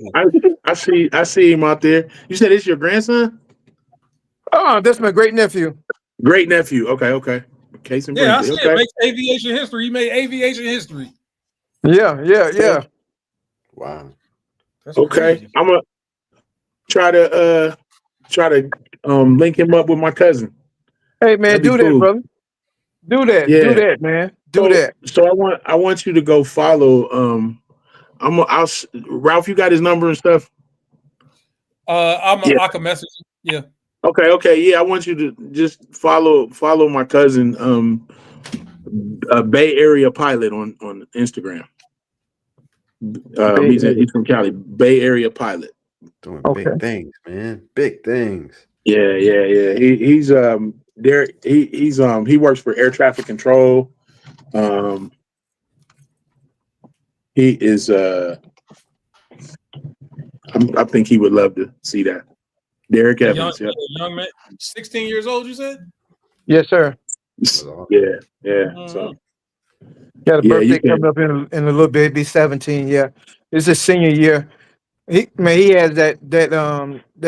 you. I see him out there. You said it's your grandson? Oh, that's my great nephew. Great nephew. Okay. Kason Brinkley. I see it makes aviation history. He made aviation history. Yeah. Wow. That's okay. Crazy. I'm gonna try to link him up with my cousin. Hey man, do that, brother. Do that. Yeah. Do that, man. So I want you to go follow. Ralph, you got his number and stuff. I can message him. Yeah. Okay. Yeah, I want you to just follow my cousin, Bay Area Pilot on Instagram. He's from Cali. Bay Area Pilot. Doing big things, man. Big things. Yeah. He's there. He works for air traffic control. He is I think he would love to see that. Derek Evans, young man, 16 years old, you said? Yes, sir. Yeah. So got a birthday coming up in a little bit, be 17. Yeah. It's his senior year. He has that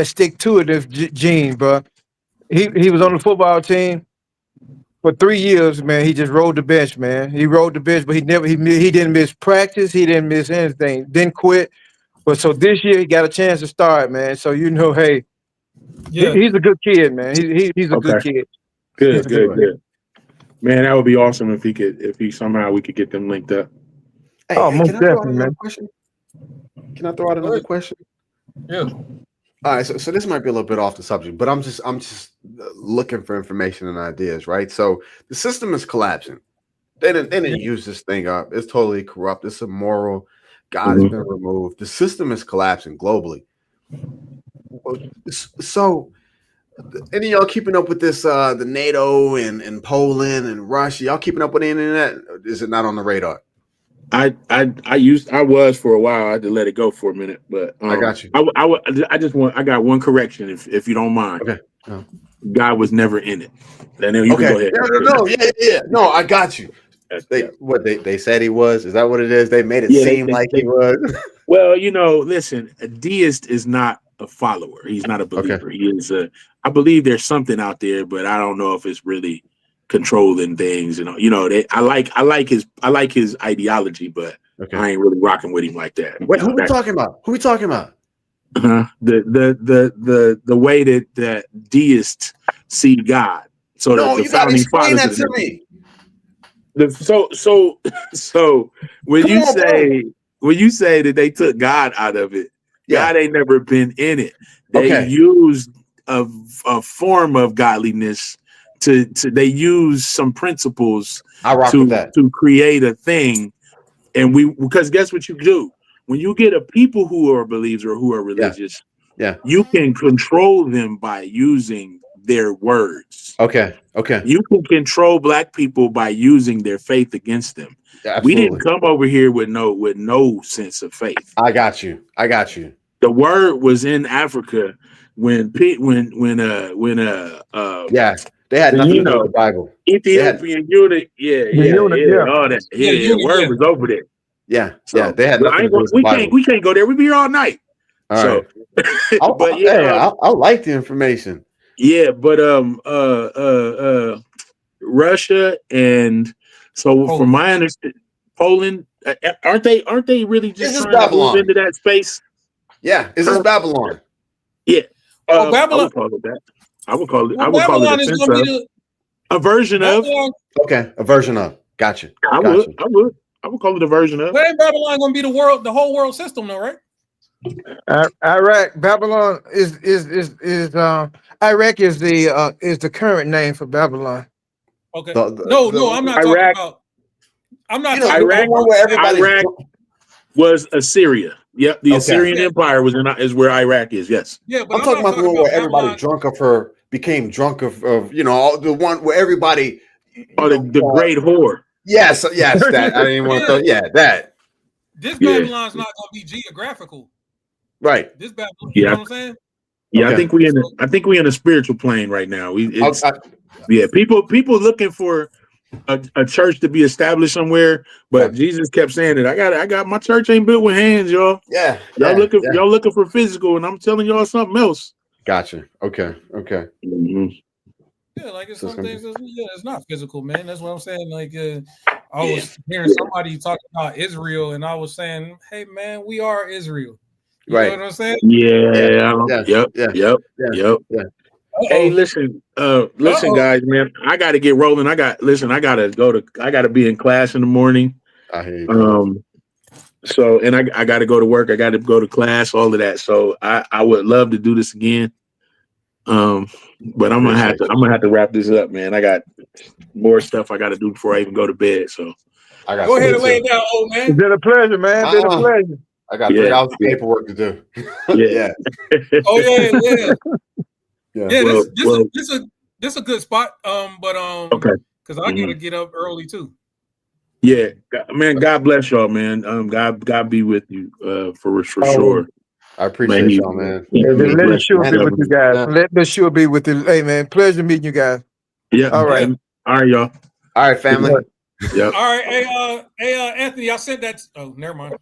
stick-to-itiveness gene, bro. He was on the football team for 3 years, man. He just rode the bench, man. He rode the bench, but he didn't miss practice. He didn't miss anything. Didn't quit. But so this year he got a chance to start, man. So you know, hey, he's a good kid, man. He's a good kid. Good. Man, that would be awesome if we could get them linked up. Hey, most definitely, man. Can I throw out another question? Yeah. All right, so this might be a little bit off the subject, but I'm just looking for information and ideas, right? So the system is collapsing. They didn't use this thing up. It's totally corrupt. It's immoral. God has been removed. The system is collapsing globally. So, any of y'all keeping up with this? The NATO and Poland and Russia. Y'all keeping up with the internet? Is it not on the radar? I was for a while. I had to let it go for a minute, but I got you. I got one correction if you don't mind. Okay. No. God was never in it. Then you can go ahead. Yeah. No, I got you. They said he was? Is that what it is? They made it seem like he was. Well, listen, a deist is not a follower. He's not a believer. Okay. He is I believe there's something out there, but I don't know if it's really controlling things. I like his ideology, but Okay. I ain't really rocking with him like that. Wait, who we talking about? Who we talking about? The way that deists see God. So No, the you gotta founding explain fathers that of to me. So when Come you on, say that they took God out of it, Yeah. God ain't never been in it. They Okay. used a form of godliness to they use some principles I rock with that. to create a thing. And because guess what you do? When you get a people who are believers or who are religious, Yeah. you can control them by using their words. Okay. Okay. You can control black people by using their faith against them. Yeah, We absolutely. didn't come over here with no sense of faith. I got you. The word was in Africa when Yeah. They had nothing to do with the Bible. Ethiopian unit, all that. Yeah, Word was over there. Yeah. So, Yeah. They had but nothing to do with the Bible. we can't go there. We be here all night. All So, right. but yeah, I like the information. yeah, but Russia and so Poland. from my understanding, Poland aren't they really just This is trying to move Babylon. into that space? Yeah. Is this Babylon? Yeah, Babylon. I would call it that. I would call it. Well, I would call it Babylon a is sense going to be of a version of. Babylon. Okay. A version of. Gotcha. I would call it a version of. But ain't Babylon going to be the whole world system, though, right? Iraq, Babylon is Iraq is the current name for Babylon. Okay. No, I'm not Iraq- talking about. I'm not You know, talking Iraq- about the one where everybody's Iraq was Assyria. Yep, the Okay. Assyrian Yeah. Empire is where Iraq is. Yes. Yeah, but I'm talking not about the one where everybody Babylon. became drunk of all the one where everybody. The great whore. Yes, that I didn't want to. That This Yeah. Babylon's not going to be geographical. right. This Babylon, Yeah. you know what I'm saying? Yeah, Okay. I think we in a spiritual plane right now. I- Yeah, people looking for a church to be established somewhere, but Jesus kept saying that I got my church ain't built with hands, y'all. yeah. Y'all looking for physical, and I'm telling y'all something else. Gotcha. Okay. Mhm. Yeah, like it's So some it's things. It's not physical, man. That's what I'm saying. Like I was hearing somebody talking about Israel, and I was saying, "Hey, man, we are Israel." You Right. know what I'm saying? Yeah. Yep. Hey, listen, guys, man. I got to get rolling. I got to be in class in the morning. I hear you. So, and I got to go to work. I got to go to class, all of that. So I would love to do this again. But I'm gonna have to wrap this up, man. I got more stuff I got to do before I even go to bed. So I got Go ahead and lay it down, old man. It's been a pleasure, man. It's been a pleasure. I got 3 hours of paperwork to do. yeah. Oh yeah. Yeah. This a good spot. Okay. Because I gotta get up early too. Yeah, man. God bless y'all, man. God be with you, for sure. I appreciate y'all, man. Let the sure be with you guys. Yeah. Let the sure be with you. Hey, man, pleasure meeting you guys. Yeah. All right. All right, y'all. All right, family. Yeah. All right, hey, Anthony, I sent that. Oh, never mind.